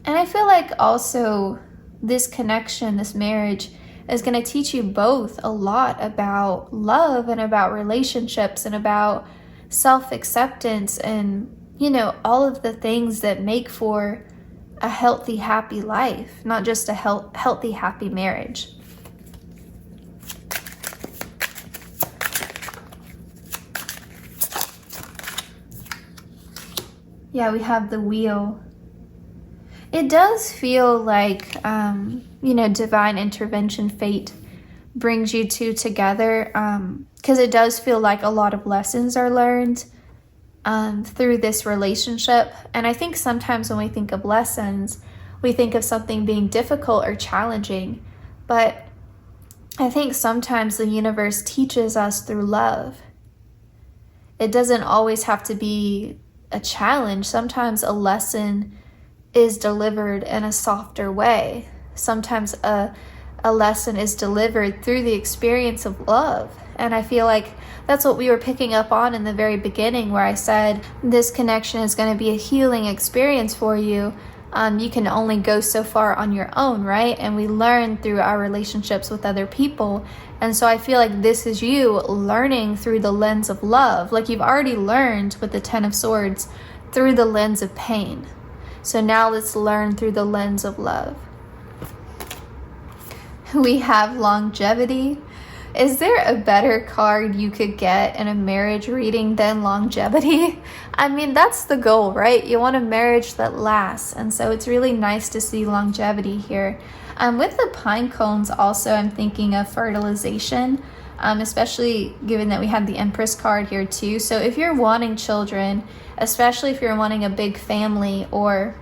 S1: I feel like also this connection, this marriage, is going to teach you both a lot about love and about relationships and about self-acceptance and, you know, all of the things that make for a healthy, happy life, not just a healthy, happy marriage. Yeah, we have the Wheel. It does feel like, you know, divine intervention, fate brings you two together, because it does feel like a lot of lessons are learned through this relationship. And I think sometimes when we think of lessons, we think of something being difficult or challenging. But I think sometimes the universe teaches us through love. It doesn't always have to be a challenge. Sometimes a lesson is delivered in a softer way. Sometimes a lesson is delivered through the experience of love. And I feel like that's what we were picking up on in the very beginning, where I said this connection is going to be a healing experience for you. You can only go so far on your own, right? And we learn through our relationships with other people. And so I feel like this is you learning through the lens of love. Like you've already learned with the Ten of Swords through the lens of pain. So now let's learn through the lens of love. We have longevity. Is there a better card you could get in a marriage reading than longevity? I mean, that's the goal, right? You want a marriage that lasts. And so it's really nice to see longevity here. With the pine cones also, I'm thinking of fertilization, especially given that we have the Empress card here too. So if you're wanting children, especially if you're wanting a big family, or,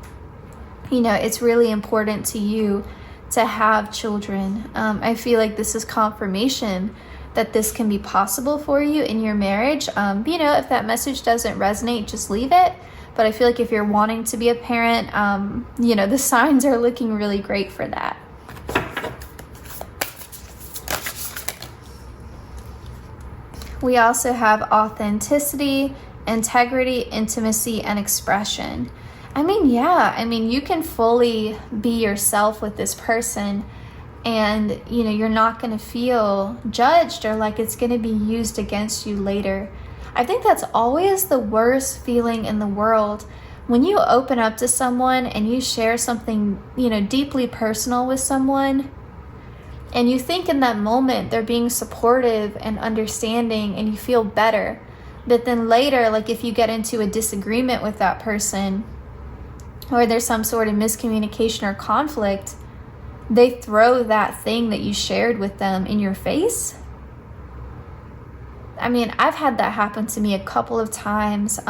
S1: you know, it's really important to you to have children, I feel like this is confirmation that this can be possible for you in your marriage. You know, if that message doesn't resonate, just leave it. But I feel like if you're wanting to be a parent, you know, the signs are looking really great for that. We also have authenticity, integrity, intimacy, and expression. I mean, yeah, I mean, you can fully be yourself with this person, and, you know, you're not going to feel judged or like it's going to be used against you later. I think that's always the worst feeling in the world. When you open up to someone and you share something, you know, deeply personal with someone, and you think in that moment they're being supportive and understanding and you feel better. But then later, like if you get into a disagreement with that person, or there's some sort of miscommunication or conflict, they throw that thing that you shared with them in your face. I mean, I've had that happen to me a couple of times,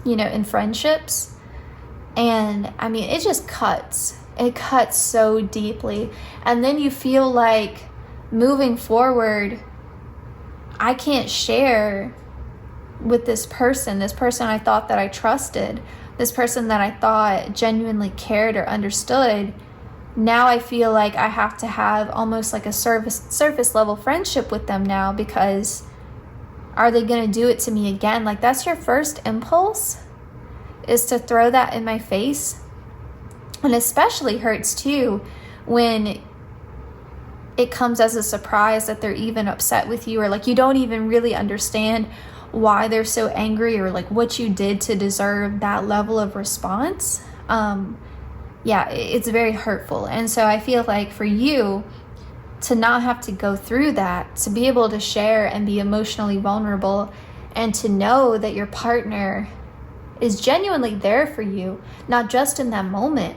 S1: you know, in friendships. And I mean, it just cuts. It cuts so deeply. And then you feel like moving forward, I can't share with this person I thought that I trusted, this person that I thought genuinely cared or understood. Now I feel like I have to have almost like a surface level friendship with them now, because are they going to do it to me again? Like, that's your first impulse, is to throw that in my face. And especially hurts too when it comes as a surprise that they're even upset with you, or like you don't even really understand why they're so angry, or like what you did to deserve that level of response. Yeah, it's very hurtful. And so I feel like for you to not have to go through that, to be able to share and be emotionally vulnerable, and to know that your partner is genuinely there for you, not just in that moment,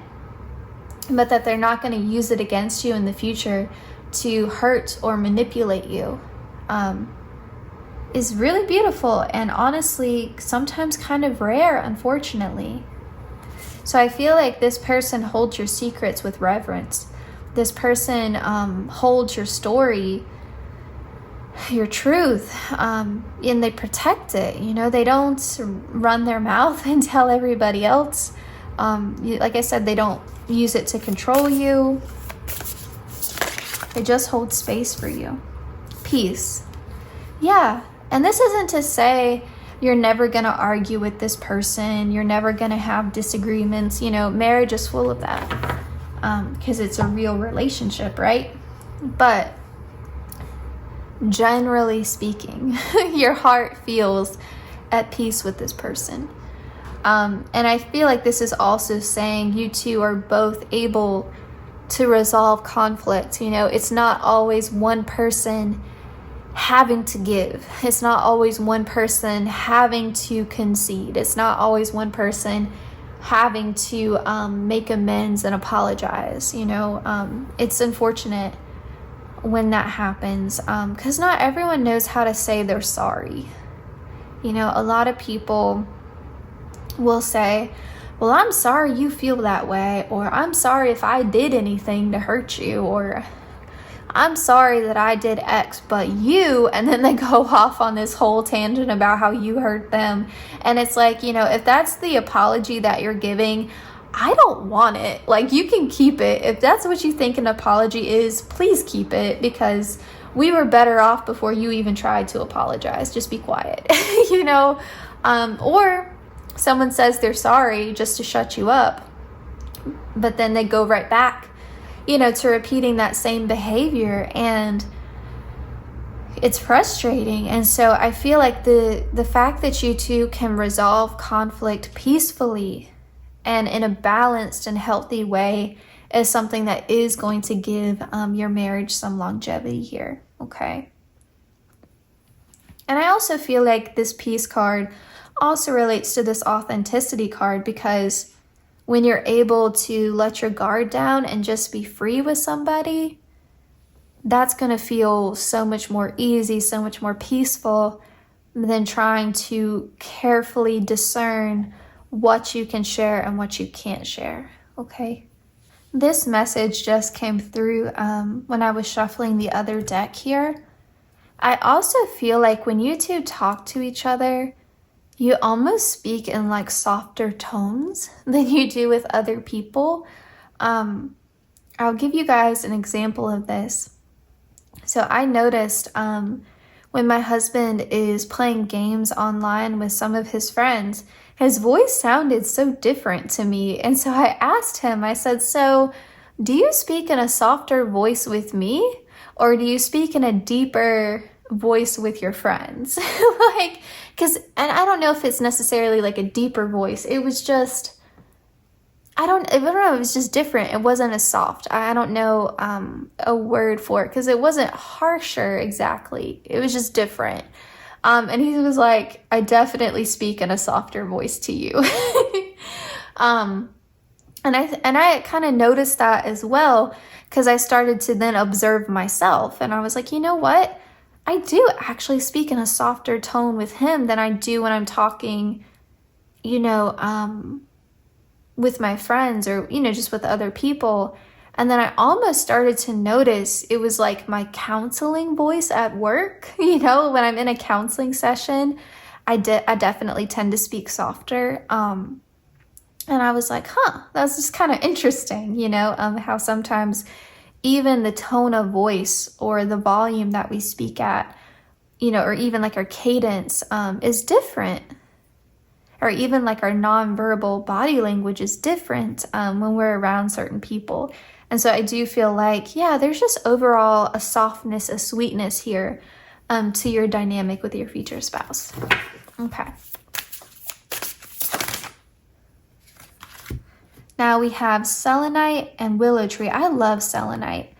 S1: but that they're not going to use it against you in the future to hurt or manipulate you, is really beautiful, and honestly sometimes kind of rare, unfortunately. So I feel like this person holds your secrets with reverence. This person holds your story, your truth, and they protect it. You know, they don't run their mouth and tell everybody else. Like I said, they don't use it to control you. They just hold space for you. Peace. Yeah. And this isn't to say you're never going to argue with this person. You're never going to have disagreements. You know, marriage is full of that, because it's a real relationship, right? But generally speaking, your heart feels at peace with this person. And I feel like this is also saying you two are both able to resolve conflict. You know, it's not always one person having to give. It's not always one person having to concede. It's not always one person having to make amends and apologize. You know, it's unfortunate when that happens, because not everyone knows how to say they're sorry. You know, a lot of people will say, well, I'm sorry you feel that way, or I'm sorry if I did anything to hurt you, or I'm sorry that I did X, but you, and then they go off on this whole tangent about how you hurt them. And it's like, you know, if that's the apology that you're giving, I don't want it. Like, you can keep it. If that's what you think an apology is, please keep it, because we were better off before you even tried to apologize. Just be quiet, you know? Or someone says they're sorry just to shut you up, but then they go right back, you know, to repeating that same behavior, and it's frustrating. And so I feel like the fact that you two can resolve conflict peacefully and in a balanced and healthy way is something that is going to give your marriage some longevity here, okay? And I also feel like this peace card also relates to this authenticity card, because when you're able to let your guard down and just be free with somebody, that's going to feel so much more easy, so much more peaceful than trying to carefully discern what you can share and what you can't share, okay? This message just came through when I was shuffling the other deck here. I also feel like when you two talk to each other, you almost speak in like softer tones than you do with other people. I'll give you guys an example of this. So I noticed when my husband is playing games online with some of his friends, his voice sounded so different to me. And so I asked him, I said, so do you speak in a softer voice with me, or do you speak in a deeper voice with your friends? Like, and I don't know if it's necessarily like a deeper voice. It was just, I don't know, it was just different. It wasn't as soft. I don't know a word for it, because it wasn't harsher exactly. It was just different. And he was like, I definitely speak in a softer voice to you. And I kind of noticed that as well, because I started to then observe myself, and I was like, you know what? I do actually speak in a softer tone with him than I do when I'm talking, you know, with my friends, or, you know, just with other people. And then I almost started to notice it was like my counseling voice at work. You know, when I'm in a counseling session, I definitely tend to speak softer. And I was like, that's just kind of interesting, you know, how sometimes even the tone of voice or the volume that we speak at, you know, or even like our cadence is different. Or even like our nonverbal body language is different when we're around certain people. And so I do feel like, yeah, there's just overall a softness, a sweetness here to your dynamic with your future spouse. Okay. Now we have selenite and willow tree. I love selenite.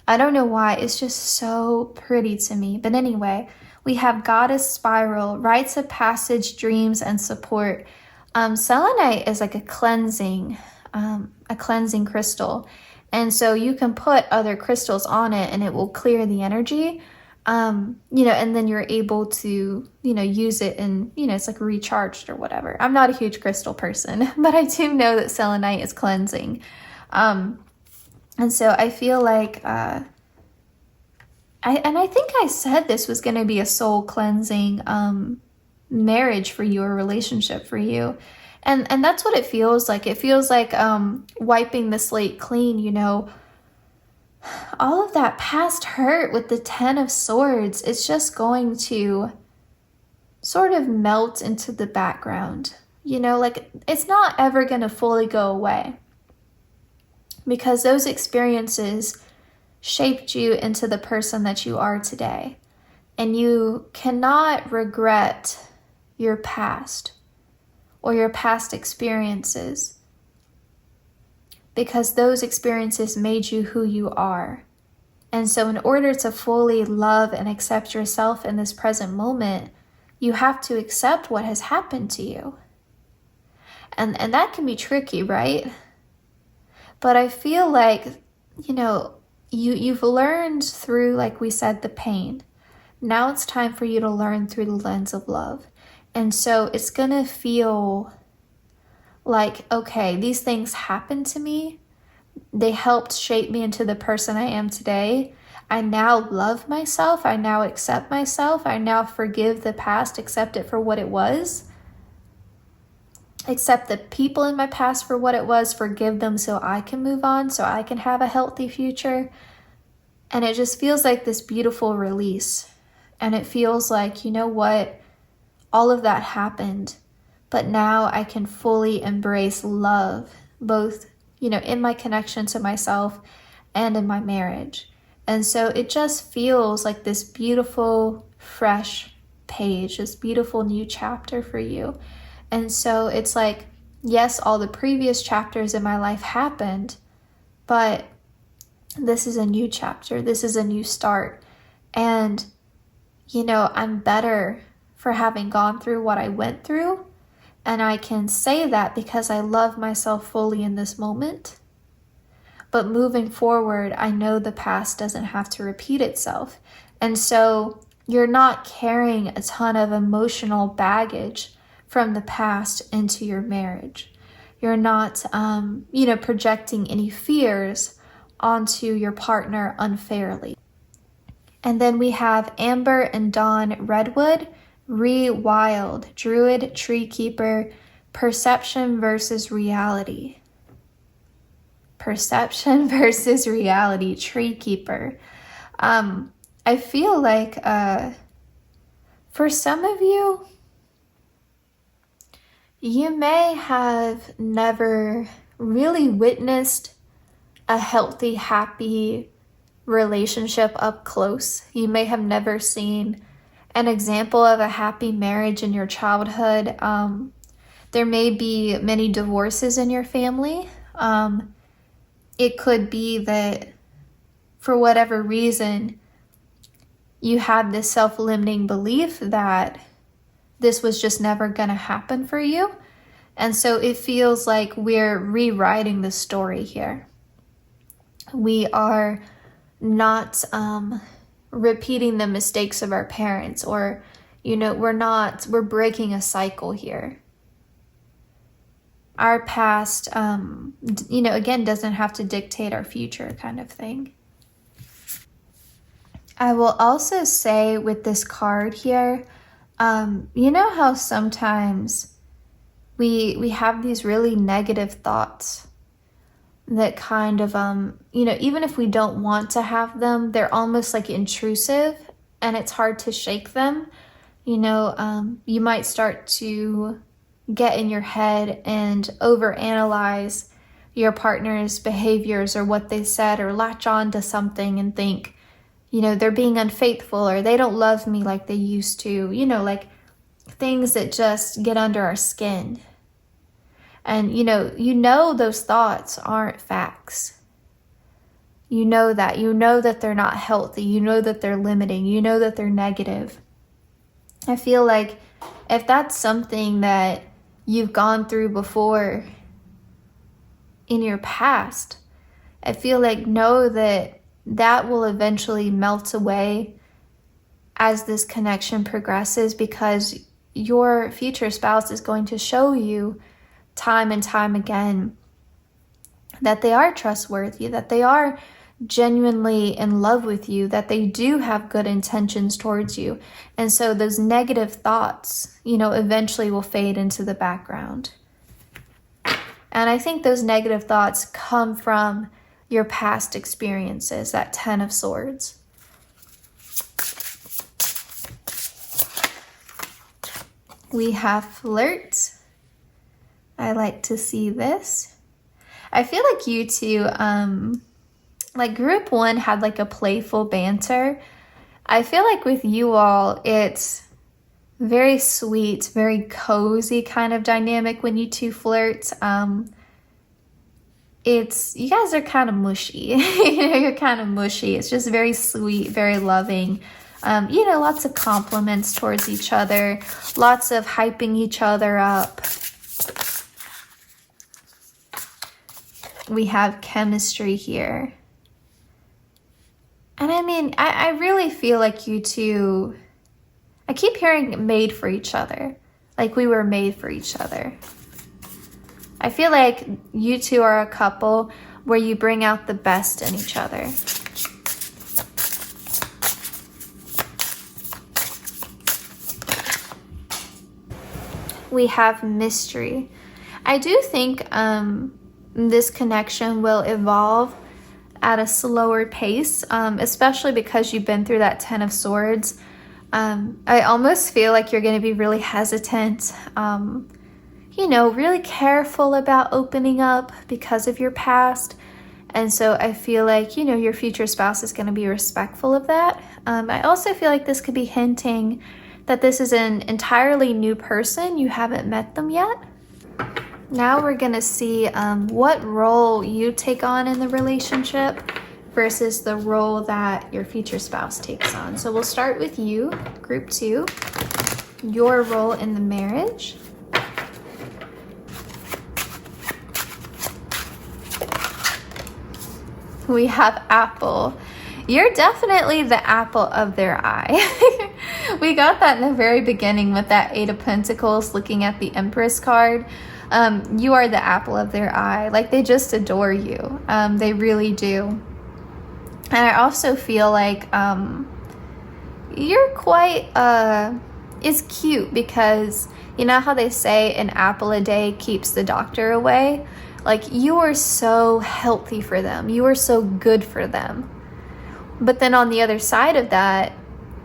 S1: I don't know why, it's just so pretty to me. But anyway, we have goddess spiral, rites of passage, dreams, and support. Selenite is like a cleansing crystal. And so you can put other crystals on it and it will clear the energy. You know, and then you're able to, you know, use it, and, you know, it's like recharged or whatever. I'm not a huge crystal person, but I do know that selenite is cleansing. And so I feel like, I think I said this was going to be a soul cleansing, marriage for you, or relationship for you. And that's what it feels like. It feels like, wiping the slate clean, you know. All of that past hurt with the 10 of Swords, it's just going to sort of melt into the background. You know, like, it's not ever going to fully go away, because those experiences shaped you into the person that you are today. And you cannot regret your past or your past experiences, because those experiences made you who you are. And so in order to fully love and accept yourself in this present moment, you have to accept what has happened to you. And that can be tricky, right? But I feel like, you know, you've learned through, like we said, the pain. Now it's time for you to learn through the lens of love. And so it's going to feel like, okay, these things happened to me. They helped shape me into the person I am today. I now love myself. I now accept myself. I now forgive the past, accept it for what it was. Accept the people in my past for what it was, forgive them so I can move on, so I can have a healthy future. And it just feels like this beautiful release. And it feels like, you know what? All of that happened, but now I can fully embrace love, both, you know, in my connection to myself and in my marriage. And so it just feels like this beautiful, fresh page, this beautiful new chapter for you. And so it's like, yes, all the previous chapters in my life happened, but this is a new chapter. This is a new start. And, you know, I'm better for having gone through what I went through. And I can say that because I love myself fully in this moment. But moving forward, I know the past doesn't have to repeat itself. And so you're not carrying a ton of emotional baggage from the past into your marriage. You're not, you know, projecting any fears onto your partner unfairly. And then we have Amber and Dawn Redwood, Wild, Druid, Tree Keeper, Perception versus Reality. Perception versus reality, Tree Keeper. I feel like for some of you, you may have never really witnessed a healthy, happy relationship up close. You may have never seen an example of a happy marriage in your childhood. There may be many divorces in your family. It could be that for whatever reason, you had this self-limiting belief that this was just never going to happen for you. And so it feels like we're rewriting the story here. We are not repeating the mistakes of our parents, or, you know, we're breaking a cycle here. Our past, you know, again, doesn't have to dictate our future, kind of thing. I will also say with this card here, you know how sometimes we have these really negative thoughts that kind of, you know, even if we don't want to have them, they're almost like intrusive and it's hard to shake them. You know, you might start to get in your head and overanalyze your partner's behaviors or what they said, or latch on to something and think, you know, they're being unfaithful, or they don't love me like they used to, you know, like things that just get under our skin. And, you know, those thoughts aren't facts. You know that they're not healthy. You know that they're limiting. You know that they're negative. I feel like if that's something that you've gone through before in your past, I feel like know that that will eventually melt away as this connection progresses, because your future spouse is going to show you time and time again that they are trustworthy, that they are genuinely in love with you, that they do have good intentions towards you. And so those negative thoughts, you know, eventually will fade into the background. And I think those negative thoughts come from your past experiences, that 10 of Swords. We have Flirt. I like to see this. I feel like you two, like group one had like a playful banter. I feel like with you all, it's very sweet, very cozy kind of dynamic when you two flirt. You guys are kind of mushy. You know, you're kind of mushy. It's just very sweet, very loving. You know, lots of compliments towards each other, lots of hyping each other up. We have chemistry here. And I mean, I really feel like you two, I keep hearing made for each other. Like we were made for each other. I feel like you two are a couple where you bring out the best in each other. We have mystery. I do think this connection will evolve at a slower pace, especially because you've been through that 10 of Swords. I almost feel like you're going to be really hesitant, really careful about opening up because of your past. And so I feel like, your future spouse is going to be respectful of that. I also feel like this could be hinting that this is an entirely new person. You haven't met them yet. Now we're going to see what role you take on in the relationship versus the role that your future spouse takes on. So we'll start with you, group 2, your role in the marriage. We have apple. You're definitely the apple of their eye. We got that in the very beginning with that 8 of Pentacles looking at the Empress card. You are the apple of their eye. Like, they just adore you. They really do. And I also feel like you're quite, it's cute because you know how they say an apple a day keeps the doctor away? Like, you are so healthy for them. You are so good for them. But then on the other side of that,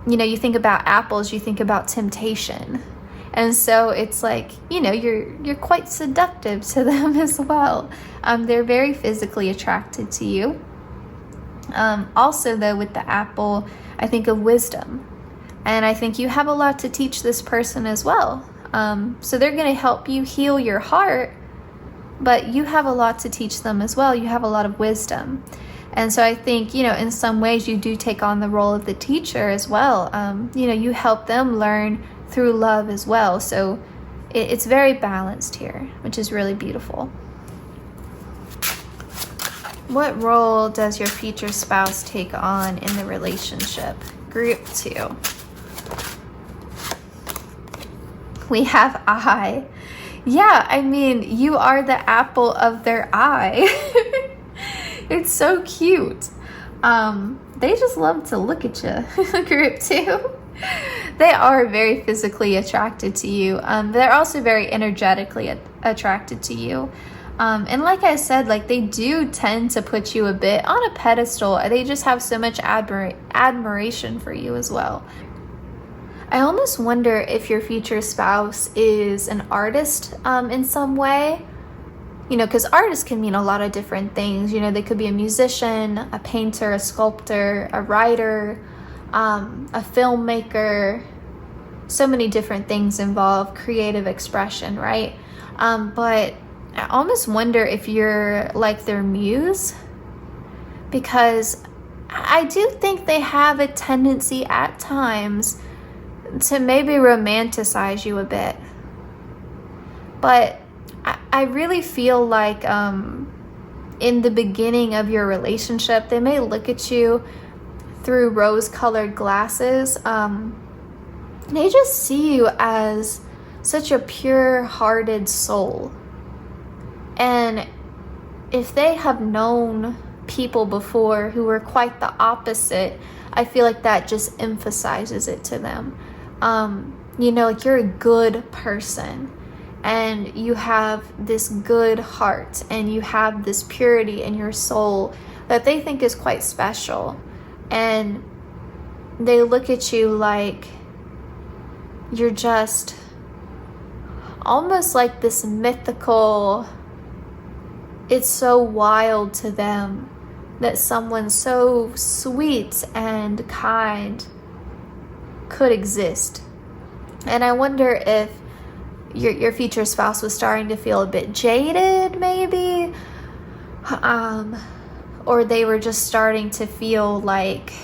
S1: you think about apples, you think about temptation. And so it's like, you're quite seductive to them as well. They're very physically attracted to you. Also, though, with the apple, I think of wisdom. And I think you have a lot to teach this person as well. So they're going to help you heal your heart, but you have a lot to teach them as well. You have a lot of wisdom. And so I think, in some ways you do take on the role of the teacher as well. You help them learn through love as well. So it's very balanced here, which is really beautiful. What role does your future spouse take on in the relationship? Group 2. We have eye. Yeah, I mean, you are the apple of their eye. It's so cute. They just love to look at you. Group 2. They are very physically attracted to you. They're also very energetically attracted to you. And like I said, like, they do tend to put you a bit on a pedestal. They just have so much admiration for you as well. I almost wonder if your future spouse is an artist in some way. Because artist can mean a lot of different things. They could be a musician, a painter, a sculptor, a writer, a filmmaker. So many different things involve creative expression, right? But I almost wonder if you're like their muse, because I do think they have a tendency at times to maybe romanticize you a bit. But I really feel like in the beginning of your relationship, they may look at you through rose-colored glasses. They just see you as such a pure-hearted soul. And if they have known people before who were quite the opposite, I feel like that just emphasizes it to them. Like, you're a good person and you have this good heart and you have this purity in your soul that they think is quite special. And they look at you like you're just almost like this mythical. It's so wild to them that someone so sweet and kind could exist. And I wonder if your future spouse was starting to feel a bit jaded, maybe, or they were just starting to feel like,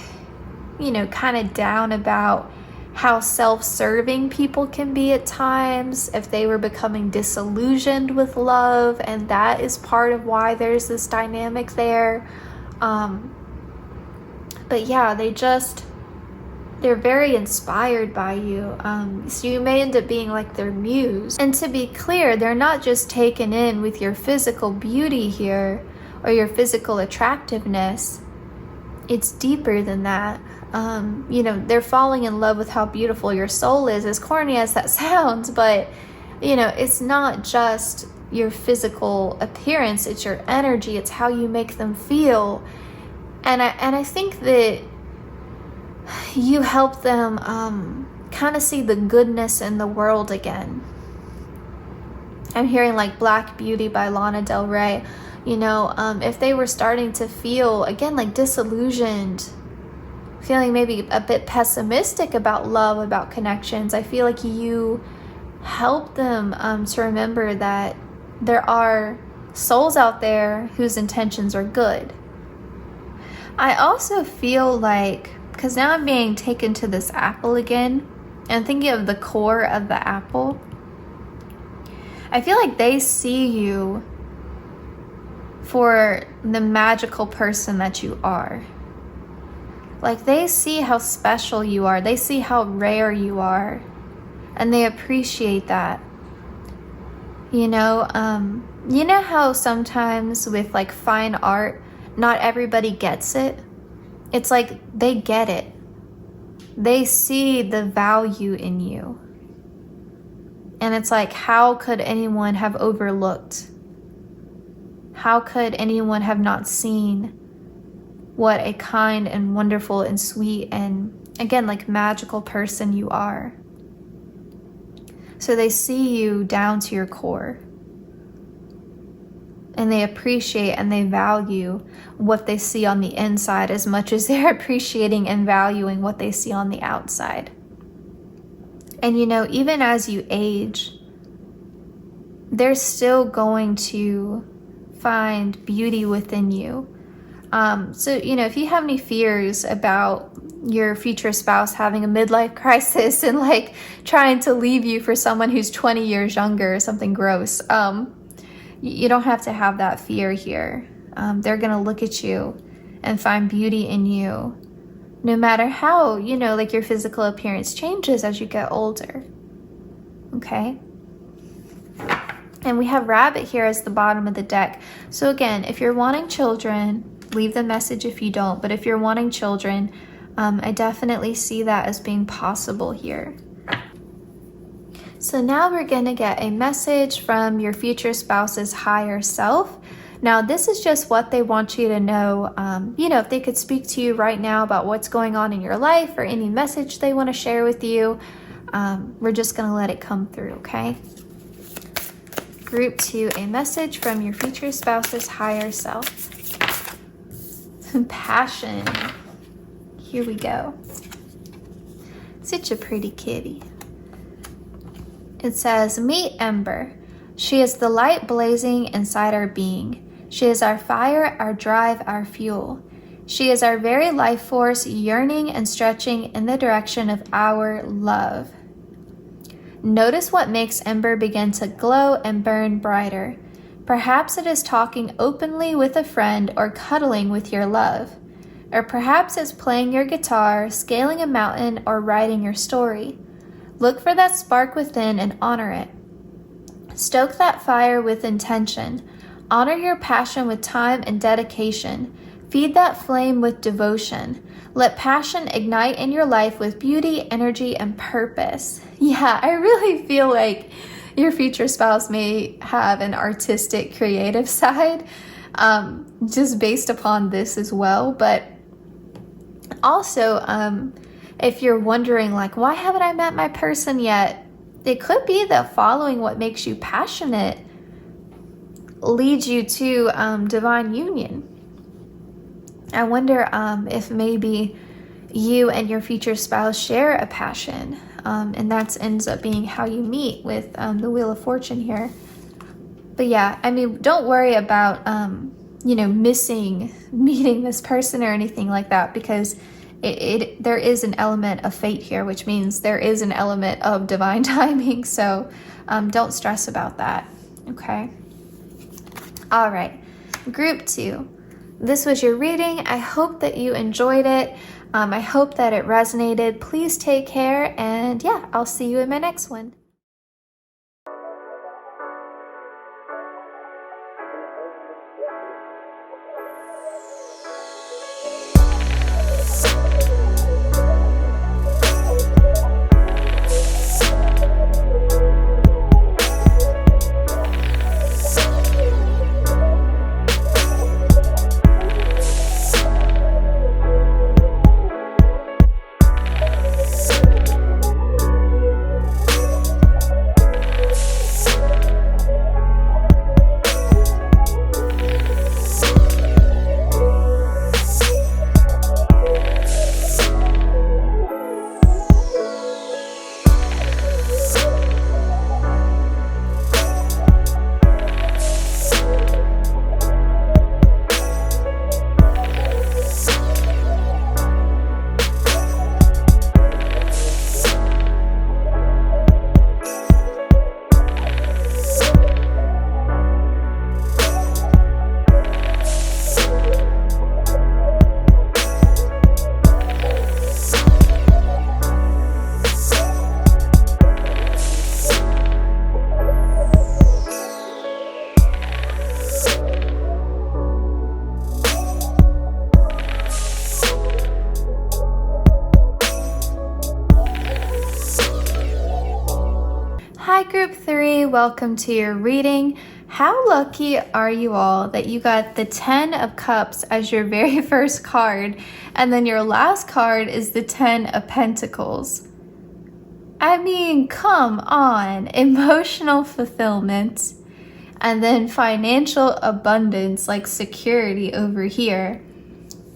S1: kind of down about how self-serving people can be at times, if they were becoming disillusioned with love, and that is part of why there's this dynamic there. But yeah, they're very inspired by you. So you may end up being like their muse. And to be clear, they're not just taken in with your physical beauty here or your physical attractiveness. It's deeper than that. They're falling in love with how beautiful your soul is, as corny as that sounds, but you know, it's not just your physical appearance, it's your energy, it's how you make them feel. And I think that you help them kind of see the goodness in the world again. I'm hearing like Black Beauty by Lana Del Rey. You know, if they were starting to feel, again, like disillusioned, feeling maybe a bit pessimistic about love, about connections, I feel like you help them to remember that there are souls out there whose intentions are good. I also feel like, because now I'm being taken to this apple again, and thinking of the core of the apple, I feel like they see you for the magical person that you are. Like, they see how special you are. They see how rare you are. And they appreciate that. You know how sometimes with like fine art, not everybody gets it? It's like they get it. They see the value in you. And it's like, how could anyone have overlooked? How could anyone have not seen what a kind and wonderful and sweet and, again, like magical person you are? So they see you down to your core. And they appreciate and they value what they see on the inside as much as they're appreciating and valuing what they see on the outside. And you know, even as you age, they're still going to find beauty within you. So, you know, if you have any fears about your future spouse having a midlife crisis and like trying to leave you for someone who's 20 years younger or something gross, you don't have to have that fear here. They're going to look at you and find beauty in you, no matter how, you know, like your physical appearance changes as you get older. Okay? And we have Rabbit here as the bottom of the deck. So again, if you're wanting children, leave the message if you don't. But if you're wanting children, I definitely see that as being possible here. So now we're going to get a message from your future spouse's higher self. Now, this is just what they want you to know. You know, if they could speak to you right now about what's going on in your life or any message they want to share with you, we're just going to let it come through, okay? Group 2, a message from your future spouse's higher self. Passion. Here we go. Such a pretty kitty. It says, meet Ember. She is the light blazing inside our being. She is our fire, our drive, our fuel. She is our very life force, yearning and stretching in the direction of our love. Notice what makes Ember begin to glow and burn brighter. Perhaps it is talking openly with a friend or cuddling with your love. Or perhaps it's playing your guitar, scaling a mountain, or writing your story. Look for that spark within and honor it. Stoke that fire with intention. Honor your passion with time and dedication. Feed that flame with devotion. Let passion ignite in your life with beauty, energy, and purpose. Yeah, I really feel like your future spouse may have an artistic, creative side, just based upon this as well. But also, if you're wondering, like, why haven't I met my person yet? It could be that following what makes you passionate leads you to divine union. I wonder if maybe you and your future spouse share a passion, and that ends up being how you meet with the Wheel of Fortune here. But yeah, I mean, don't worry about missing meeting this person or anything like that, because there is an element of fate here, which means there is an element of divine timing. So don't stress about that. Okay. All right. Group 2. This was your reading. I hope that you enjoyed it. I hope that it resonated. Please take care. And yeah, I'll see you in my next one. welcome to your reading. How lucky are you all that you got the 10 of Cups as your very first card, and then your last card is the 10 of Pentacles. I mean, come on, emotional fulfillment, and then financial abundance, like security over here.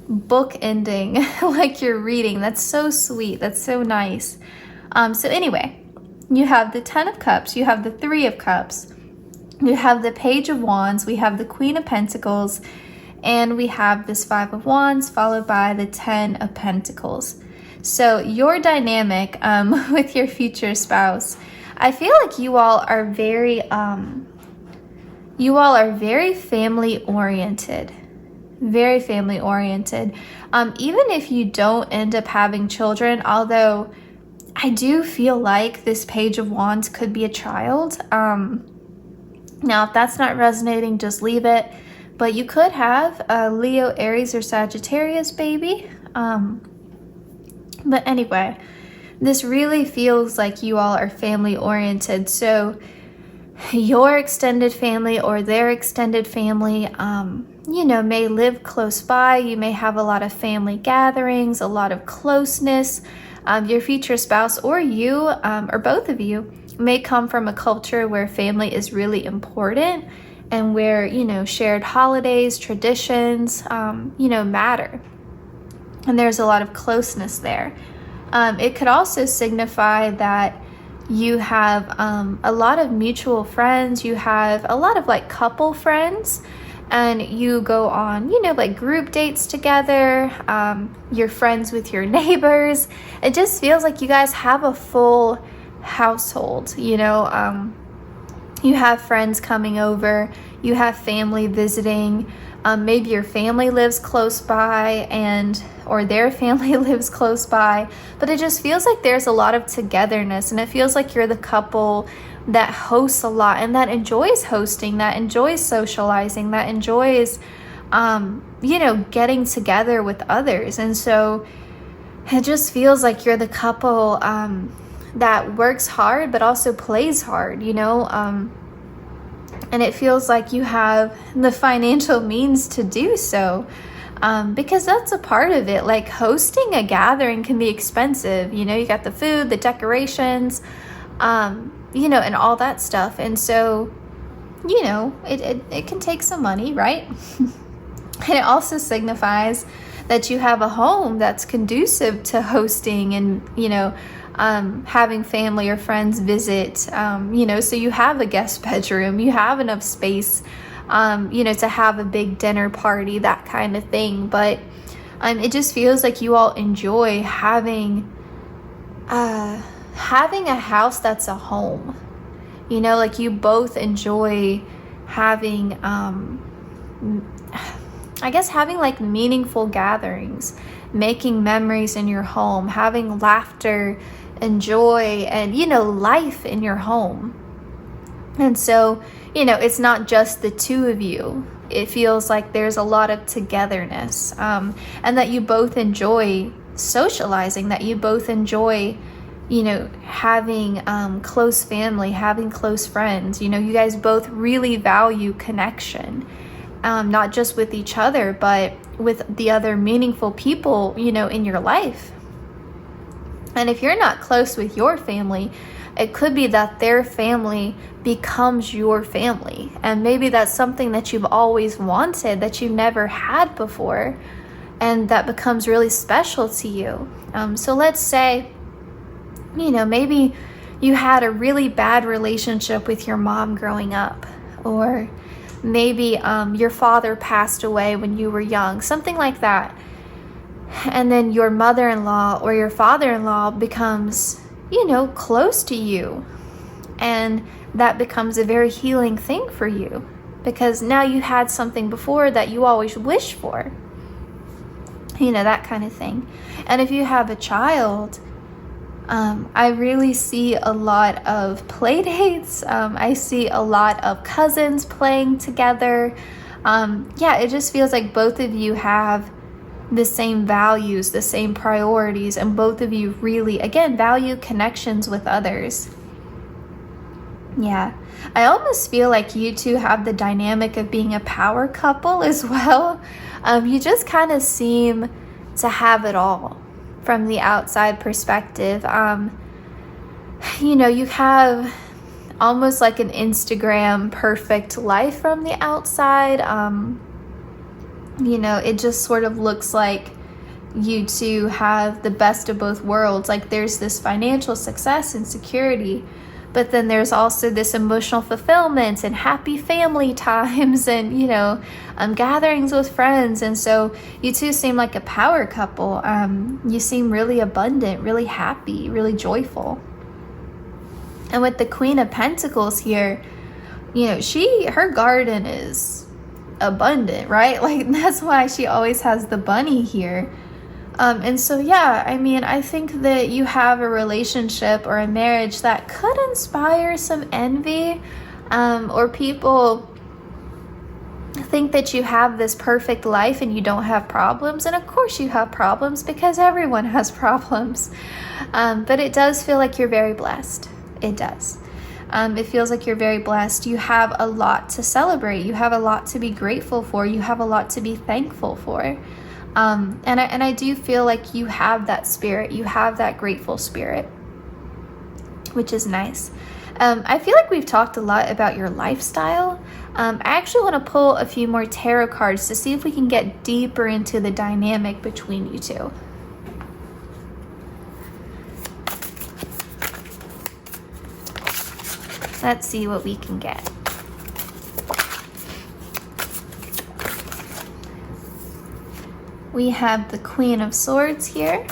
S1: Book ending, like your reading. That's so sweet. That's so nice. So anyway, you have the 10 of Cups, you have the 3 of Cups, you have the Page of Wands, we have the Queen of Pentacles, and we have this 5 of Wands followed by the 10 of Pentacles. So your dynamic with your future spouse, I feel like you all are very family oriented. Very family oriented. Even if you don't end up having children, although I do feel like this Page of Wands could be a child. Now, if that's not resonating, just leave it. But you could have a Leo, Aries, or Sagittarius baby. But anyway, this really feels like you all are family oriented. So your extended family or their extended family, may live close by. You may have a lot of family gatherings, a lot of closeness. Your future spouse or you, or both of you, may come from a culture where family is really important and where, shared holidays, traditions, matter. And there's a lot of closeness there. It could also signify that you have a lot of mutual friends. You have a lot of like couple friends, and you go on, like group dates together. You're friends with your neighbors. It just feels like you guys have a full household, you have friends coming over, you have family visiting. Maybe your family lives close by or their family lives close by, but it just feels like there's a lot of togetherness, and it feels like you're the couple that hosts a lot and that enjoys hosting, that enjoys socializing, that enjoys, getting together with others. And so it just feels like you're the couple that works hard but also plays hard, and it feels like you have the financial means to do so, because that's a part of it. Like hosting a gathering can be expensive. You got the food, the decorations, and all that stuff. And so, it can take some money, right? And it also signifies that you have a home that's conducive to hosting and, having family or friends visit, so you have a guest bedroom, you have enough space, to have a big dinner party, that kind of thing. But it just feels like you all enjoy having a house that's a home, like you both enjoy having, having like meaningful gatherings, making memories in your home, having laughter and joy and, life in your home. And so, it's not just the two of you. It feels like there's a lot of togetherness, and that you both enjoy socializing, that you both enjoy, having close family, having close friends. You guys both really value connection, not just with each other, but with the other meaningful people, in your life. And if you're not close with your family, it could be that their family becomes your family. And maybe that's something that you've always wanted, that you never had before, and that becomes really special to you. So let's say, maybe you had a really bad relationship with your mom growing up, or maybe your father passed away when you were young, something like that. And then your mother-in-law or your father-in-law becomes, close to you. And that becomes a very healing thing for you, because now you had something before that you always wished for. That kind of thing. And if you have a child, I really see a lot of play dates. I see a lot of cousins playing together. It just feels like both of you have the same values, the same priorities, and both of you really, again, value connections with others. Yeah, I almost feel like you two have the dynamic of being a power couple as well. You just kind of seem to have it all from the outside perspective. You have almost like an Instagram perfect life from the outside. It just sort of looks like you two have the best of both worlds. Like there's this financial success and security, but then there's also this emotional fulfillment and happy family times and, gatherings with friends. And so you two seem like a power couple. You seem really abundant, really happy, really joyful. And with the Queen of Pentacles here, her garden is abundant, right? Like that's why she always has the bunny here. And so, yeah, I think that you have a relationship or a marriage that could inspire some envy, or people think that you have this perfect life and you don't have problems. And of course you have problems because everyone has problems. But it does feel like you're very blessed. It does. It feels like you're very blessed. You have a lot to celebrate. You have a lot to be grateful for. You have a lot to be thankful for. And I do feel like you have that spirit. You have that grateful spirit, which is nice. I feel like we've talked a lot about your lifestyle. I actually want to pull a few more tarot cards to see if we can get deeper into the dynamic between you two. Let's see what we can get. We have the Queen of Swords here.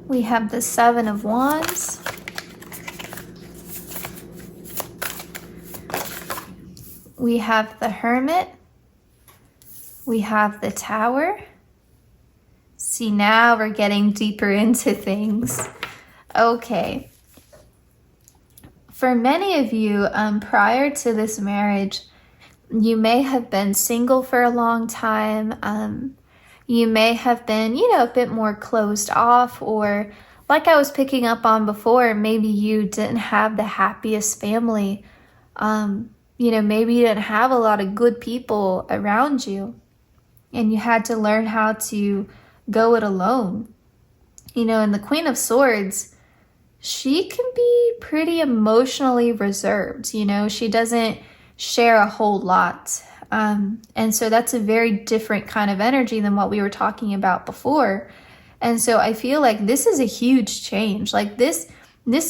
S1: We have the Seven of Wands. We have the Hermit. We have the Tower. See, now we're getting deeper into things. Okay. For many of you, prior to this marriage, you may have been single for a long time. You may have been, a bit more closed off, or like I was picking up on before, maybe you didn't have the happiest family. Maybe you didn't have a lot of good people around you, and you had to learn how to go it alone. And the Queen of Swords, she can be pretty emotionally reserved. She doesn't share a whole lot. And so that's a very different kind of energy than what we were talking about before. And so I feel like this is a huge change. Like this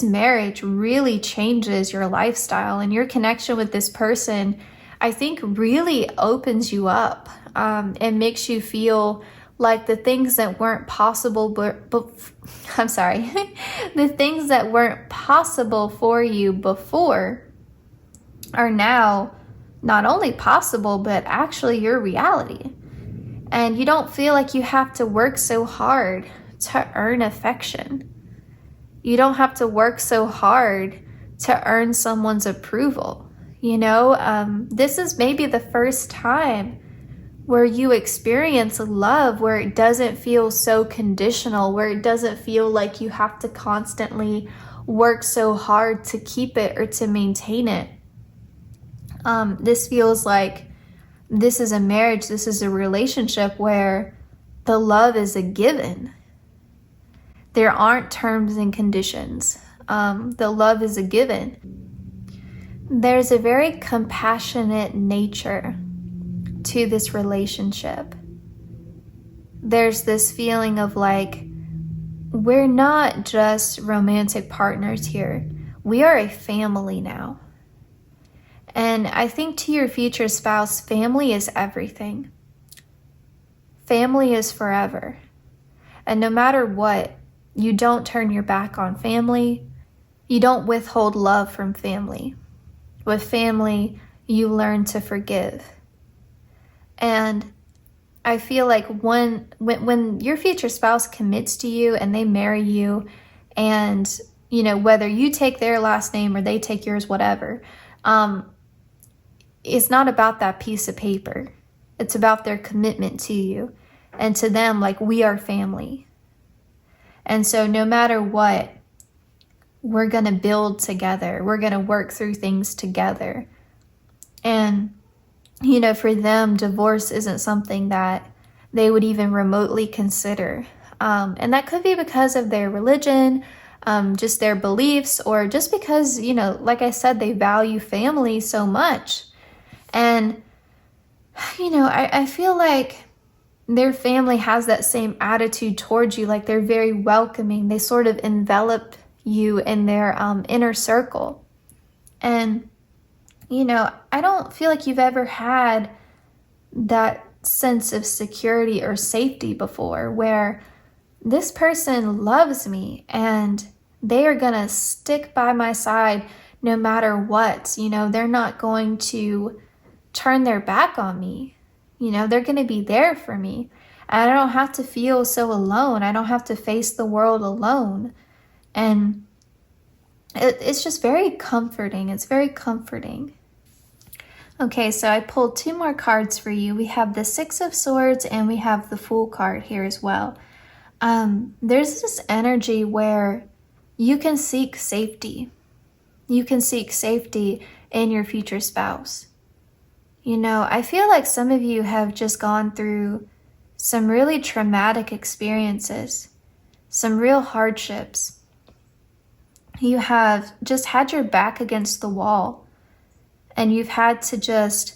S1: marriage really changes your lifestyle, and your connection with this person, I think, really opens you up, and makes you feel like the things that weren't possible, the things that weren't possible for you before are now not only possible, but actually your reality. And you don't feel like you have to work so hard to earn affection. You don't have to work so hard to earn someone's approval. This is maybe the first time where you experience love where it doesn't feel so conditional, where it doesn't feel like you have to constantly work so hard to keep it or to maintain it. This feels like this is a marriage, this is a relationship where the love is a given. There aren't terms and conditions. The love is a given. There's a very compassionate nature to this relationship. There's this feeling of like, we're not just romantic partners here. We are a family now. And I think to your future spouse, family is everything. Family is forever. And no matter what, you don't turn your back on family. You don't withhold love from family. With family, you learn to forgive. And I feel like when your future spouse commits to you and they marry you, and whether you take their last name or they take yours, whatever, it's not about that piece of paper. It's about their commitment to you. And to them, like, we are family. And so no matter what, we're going to build together. We're going to work through things together. And, you know, for them, divorce isn't something that they would even remotely consider. And that could be because of their religion, just their beliefs, or just because, you know, like I said, they value family so much. And, you know, I feel like their family has that same attitude towards you. Like, they're very welcoming. They sort of envelop you in their inner circle. And, you know, I don't feel like you've ever had that sense of security or safety before, where this person loves me and they are gonna stick by my side no matter what. You know, they're not going to turn their back on me. You know, they're gonna be there for me. And I don't have to feel so alone. I don't have to face the world alone. And it's just very comforting. It's very comforting. Okay, so I pulled 2 more cards for you. We have the 6 of Swords and we have the Fool card here as well. There's this energy where you can seek safety. You can seek safety in your future spouse. You know, I feel like some of you have just gone through some really traumatic experiences, some real hardships. You have just had your back against the wall, and you've had to just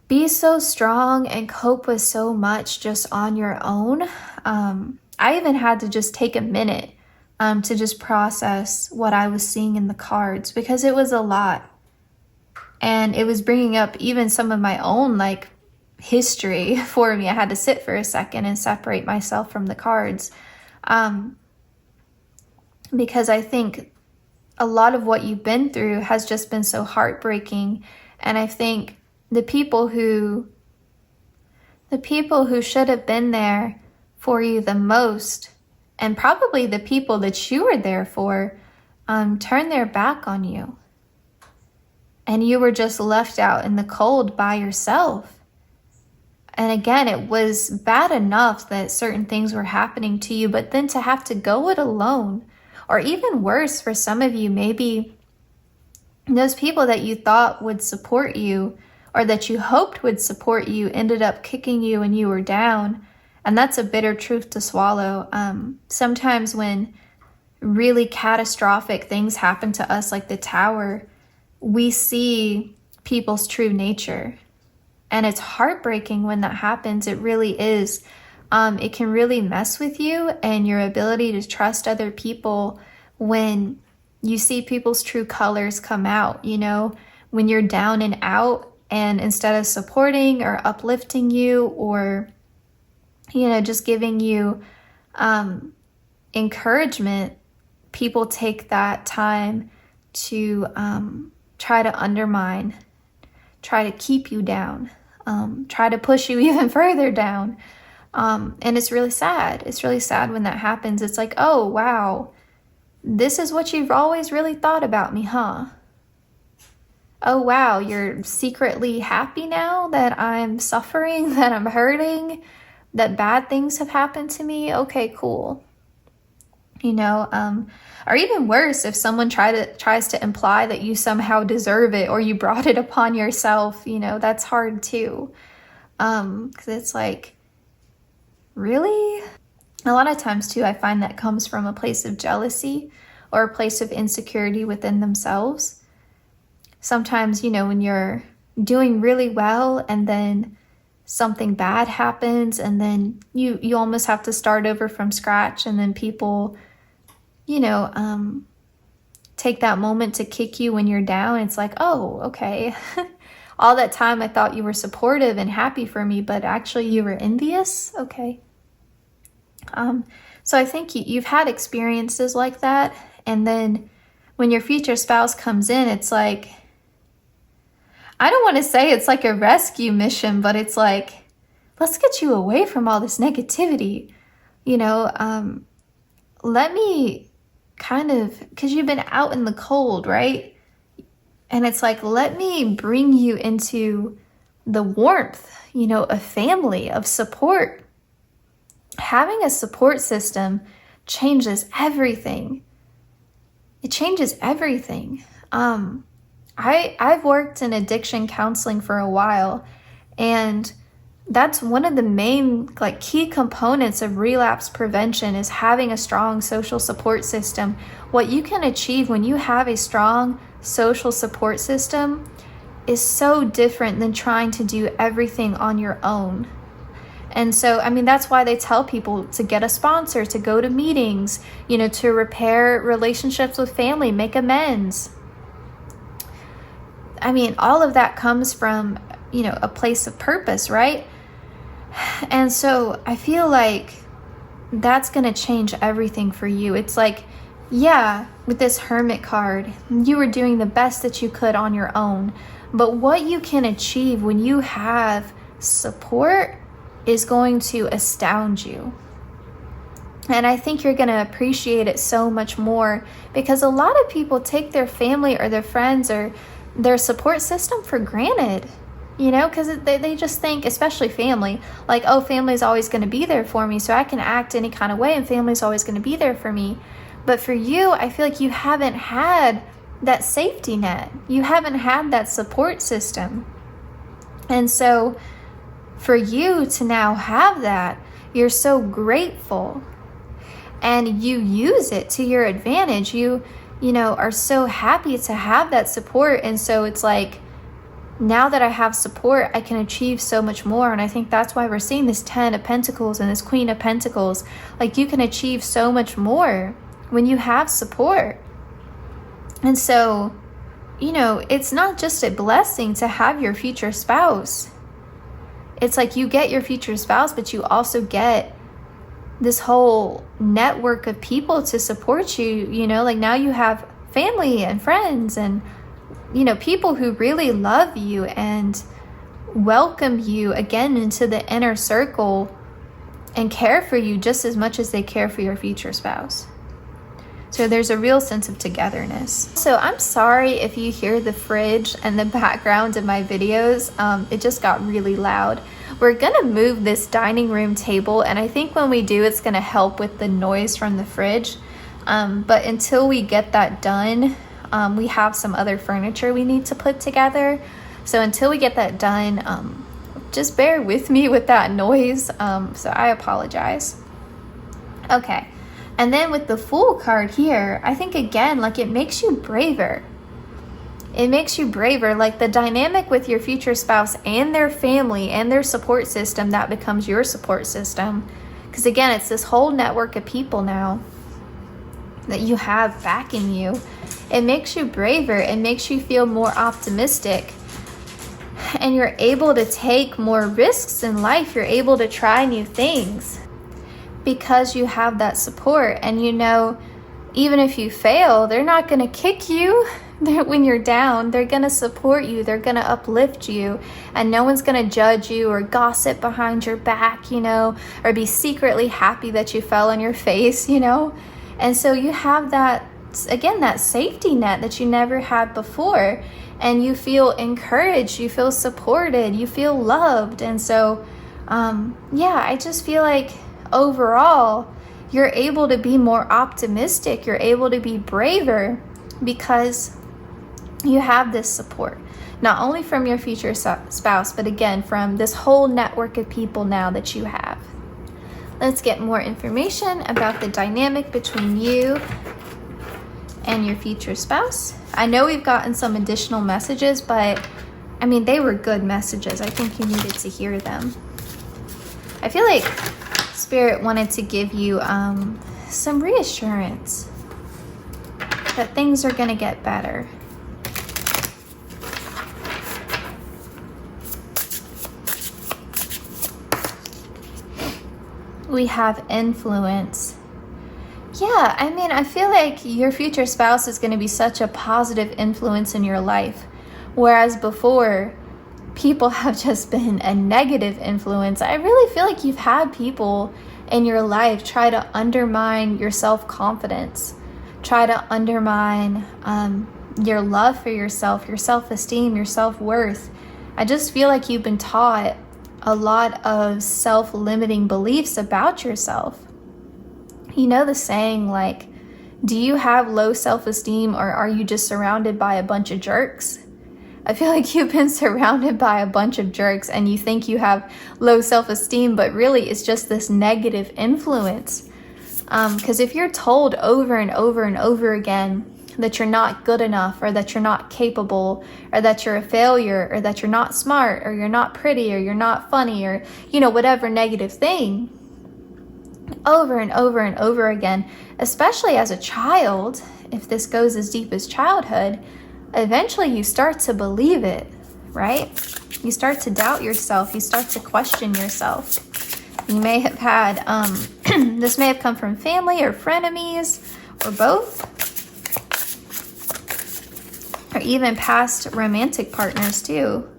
S1: be so strong and cope with so much just on your own. I even had to just take a minute to just process what I was seeing in the cards, because it was a lot. And it was bringing up even some of my own like history for me. I had to sit for a second and separate myself from the cards. Because I think a lot of what you've been through has just been so heartbreaking. And I think the people who should have been there for you the most, and probably the people that you were there for, turned their back on you. And you were just left out in the cold by yourself. And again, it was bad enough that certain things were happening to you, but then to have to go it alone, or even worse for some of you, maybe those people that you thought would support you or that you hoped would support you ended up kicking you and you were down. And that's a bitter truth to swallow. Sometimes when really catastrophic things happen to us, like the tower, we see people's true nature. And it's heartbreaking when that happens. It really is. It can really mess with you and your ability to trust other people when you see people's true colors come out, you know, when you're down and out, and instead of supporting or uplifting you or, you know, just giving you encouragement, people take that time to try to undermine, try to keep you down, try to push you even further down. And it's really sad. It's really sad when that happens. It's like, oh, wow, this is what you've always really thought about me, huh? Oh, wow, you're secretly happy now that I'm suffering, that I'm hurting, that bad things have happened to me? Okay, cool. You know, or even worse, if someone tries to imply that you somehow deserve it or you brought it upon yourself, you know, that's hard too. Because it's like, really? A lot of times too, I find that comes from a place of jealousy or a place of insecurity within themselves. Sometimes, you know, when you're doing really well and then something bad happens and then you almost have to start over from scratch, and then people, you know, take that moment to kick you when you're down. It's like, oh, okay. All that time I thought you were supportive and happy for me, but actually you were envious? Okay. So I think you've had experiences like that, and then when your future spouse comes in, it's like, I don't want to say it's like a rescue mission, but it's like, let's get you away from all this negativity. You know, let me kind of, because you've been out in the cold, right? And it's like, let me bring you into the warmth, you know, of family, of support. Having a support system changes everything. It changes everything. I've worked in addiction counseling for a while, and that's one of the main like key components of relapse prevention is having a strong social support system. What you can achieve when you have a strong social support system is so different than trying to do everything on your own. And so, I mean, that's why they tell people to get a sponsor, to go to meetings, you know, to repair relationships with family, make amends. I mean, all of that comes from, you know, a place of purpose, right? And so I feel like that's going to change everything for you. It's like, yeah, with this Hermit card, you were doing the best that you could on your own. But what you can achieve when you have support is going to astound you. And I think you're going to appreciate it so much more, because a lot of people take their family or their friends or their support system for granted, you know, because they just think, especially family, like, oh, family's always going to be there for me, so I can act any kind of way and family's always going to be there for me. But for you, I feel like you haven't had that safety net. You haven't had that support system. And so for you to now have that, you're so grateful and you use it to your advantage. You know, are so happy to have that support. And so it's like, now that I have support, I can achieve so much more. And I think that's why we're seeing this 10 of Pentacles and this Queen of Pentacles. Like, you can achieve so much more when you have support. And so, you know, it's not just a blessing to have your future spouse. It's like you get your future spouse, but you also get this whole network of people to support you. You know, like now you have family and friends and, you know, people who really love you and welcome you again into the inner circle and care for you just as much as they care for your future spouse. So there's a real sense of togetherness. So I'm sorry if you hear the fridge and the background of my videos. It just got really loud. We're gonna move this dining room table, and I think when we do, it's gonna help with the noise from the fridge. But until we get that done, we have some other furniture we need to put together. So until we get that done, just bear with me with that noise. So I apologize. Okay. And then with the Fool card here, I think again, like it makes you braver. It makes you braver, like the dynamic with your future spouse and their family and their support system, that becomes your support system. Because again, it's this whole network of people now that you have backing you. It makes you braver. It makes you feel more optimistic. And you're able to take more risks in life. You're able to try new things because you have that support. And you know, even if you fail, they're not going to kick you when you're down. They're going to support you. They're going to uplift you. And no one's going to judge you or gossip behind your back, you know, or be secretly happy that you fell on your face, you know. And so you have that, again, that safety net that you never had before. And you feel encouraged. You feel supported. You feel loved. And so, yeah, I just feel like overall, you're able to be more optimistic. You're able to be braver because you have this support, not only from your future spouse, but again, from this whole network of people now that you have. Let's get more information about the dynamic between you and your future spouse. I know we've gotten some additional messages, but I mean, they were good messages. I think you needed to hear them. I feel like Spirit wanted to give you some reassurance that things are going to get better. We have influence. Yeah, I mean, I feel like your future spouse is going to be such a positive influence in your life, whereas before, people have just been a negative influence. I really feel like you've had people in your life try to undermine your self-confidence, try to undermine your love for yourself, your self-esteem, your self-worth. I just feel like you've been taught a lot of self-limiting beliefs about yourself. You know the saying, like, do you have low self-esteem, or are you just surrounded by a bunch of jerks? I feel like you've been surrounded by a bunch of jerks and you think you have low self-esteem, but really it's just this negative influence. Because if you're told over and over and over again that you're not good enough, or that you're not capable, or that you're a failure, or that you're not smart, or you're not pretty, or you're not funny, or, you know, whatever negative thing, over and over and over again, especially as a child, if this goes as deep as childhood, eventually you start to believe it, right? You start to doubt yourself. You start to question yourself. You may have had, this may have come from family or frenemies, or both, or even past romantic partners too.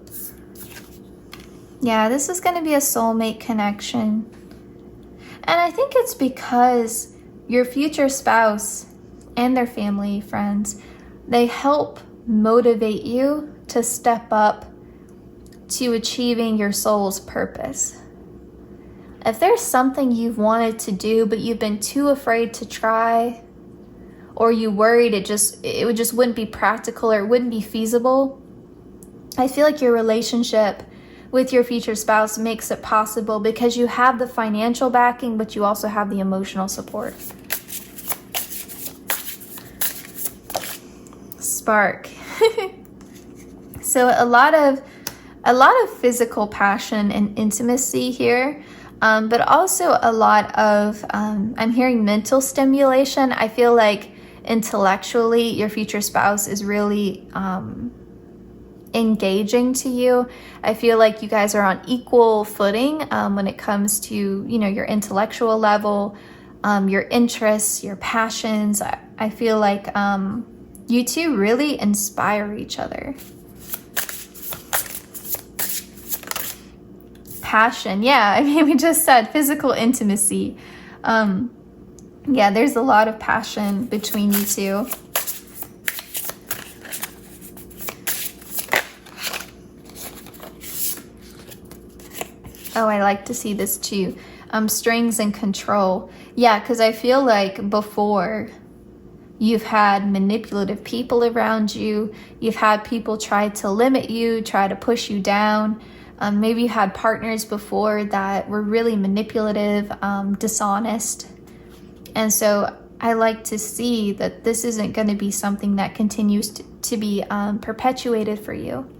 S1: Yeah, this is going to be a soulmate connection. And I think it's because your future spouse and their family, friends, they help motivate you to step up to achieving your soul's purpose. If there's something you've wanted to do, but you've been too afraid to try, or you worried it wouldn't be practical, or it wouldn't be feasible, I feel like your relationship with your future spouse makes it possible, because you have the financial backing, but you also have the emotional support. Spark. So a lot of physical passion and intimacy here, but also a lot of, I'm hearing mental stimulation. I feel like intellectually your future spouse is really engaging to you. I feel like you guys are on equal footing when it comes to, you know, your intellectual level, your interests, your passions. I feel like you two really inspire each other. Passion, yeah, I mean, we just said physical intimacy. Yeah, there's a lot of passion between you two. Oh, I like to see this too. Strings and control. Yeah, because I feel like before you've had manipulative people around you. You've had people try to limit you, try to push you down. Maybe you had partners before that were really manipulative, dishonest. And so I like to see that this isn't going to be something that continues to be perpetuated for you.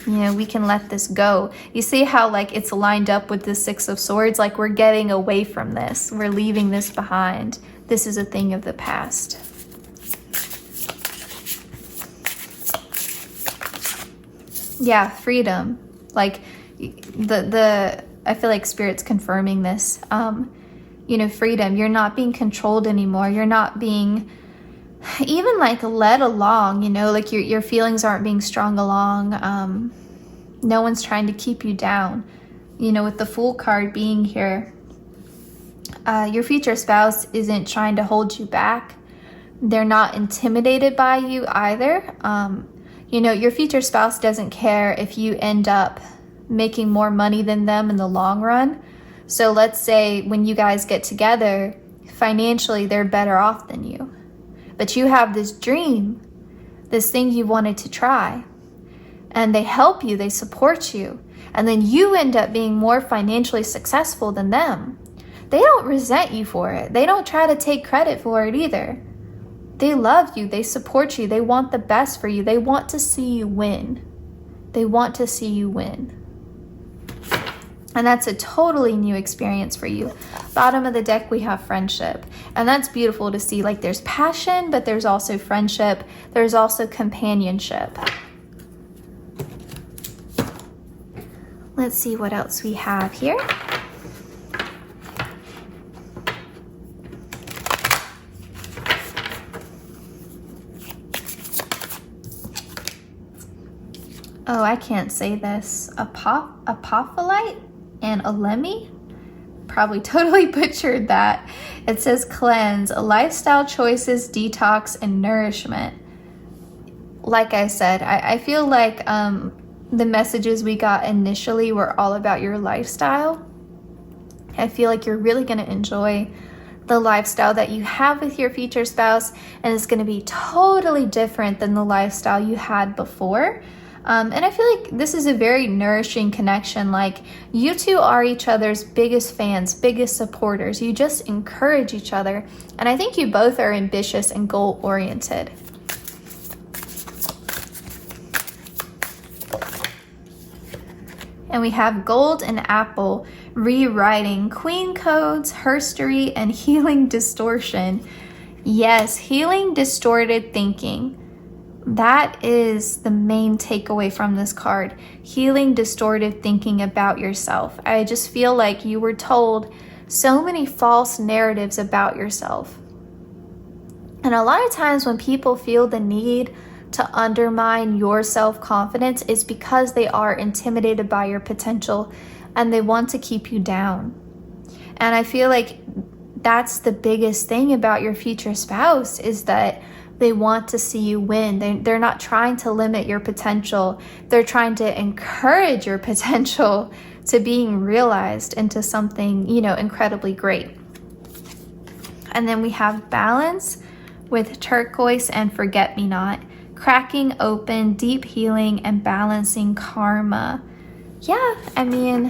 S1: You know, we can let this go. You see how like it's lined up with the Six of Swords? Like we're getting away from this. We're leaving this behind. This is a thing of the past. Yeah, freedom. Like I feel like Spirit's confirming this. You know, freedom. You're not being controlled anymore. You're not being even like led along, you know, like your feelings aren't being strung along. No one's trying to keep you down. You know, with the Fool card being here, your future spouse isn't trying to hold you back. They're not intimidated by you either. You know, your future spouse doesn't care if you end up making more money than them in the long run. So let's say when you guys get together, financially they're better off than you. But you have this dream, this thing you wanted to try, and they help you, they support you, and then you end up being more financially successful than them. They don't resent you for it. They don't try to take credit for it either. They love you, they support you, they want the best for you. They want to see you win. They want to see you win. And that's a totally new experience for you. Bottom of the deck, we have friendship. And that's beautiful to see. Like there's passion, but there's also friendship. There's also companionship. Let's see what else we have here. Oh, I can't say this. Apophyllite and Alemi? Probably totally butchered that. It says cleanse, lifestyle choices, detox, and nourishment. Like I said, I feel like the messages we got initially were all about your lifestyle. I feel like you're really going to enjoy the lifestyle that you have with your future spouse, and it's going to be totally different than the lifestyle you had before. And I feel like this is a very nourishing connection. Like, you two are each other's biggest fans, biggest supporters. You just encourage each other. And I think you both are ambitious and goal-oriented. And we have Gold and Apple, rewriting Queen codes, herstory, and healing distortion. Yes, healing distorted thinking. That is the main takeaway from this card. Healing distorted thinking about yourself. I just feel like you were told so many false narratives about yourself. And a lot of times when people feel the need to undermine your self-confidence, is because they are intimidated by your potential and they want to keep you down. And I feel like that's the biggest thing about your future spouse, is that they want to see you win. They're not trying to limit your potential. They're trying to encourage your potential to being realized into something, incredibly great. And then we have Balance with Turquoise and Forget-Me-Not, cracking open, deep healing, and balancing karma. Yeah, I mean,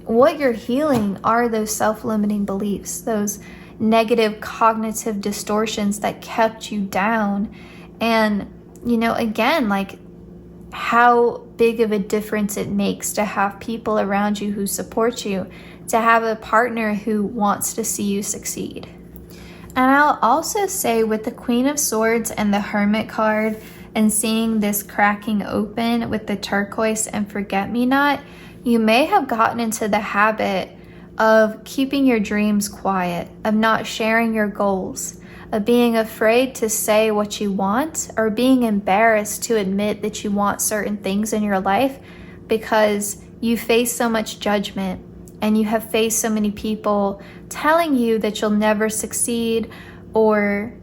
S1: what you're healing are those self-limiting beliefs, those negative cognitive distortions that kept you down. And, again, like, how big of a difference it makes to have people around you who support you, to have a partner who wants to see you succeed. And I'll also say, with the Queen of Swords and the Hermit card, and seeing this cracking open with the Turquoise and Forget-Me-Not, you may have gotten into the habit of keeping your dreams quiet, of not sharing your goals, of being afraid to say what you want, or being embarrassed to admit that you want certain things in your life because you face so much judgment. And you have faced so many people telling you that you'll never succeed, or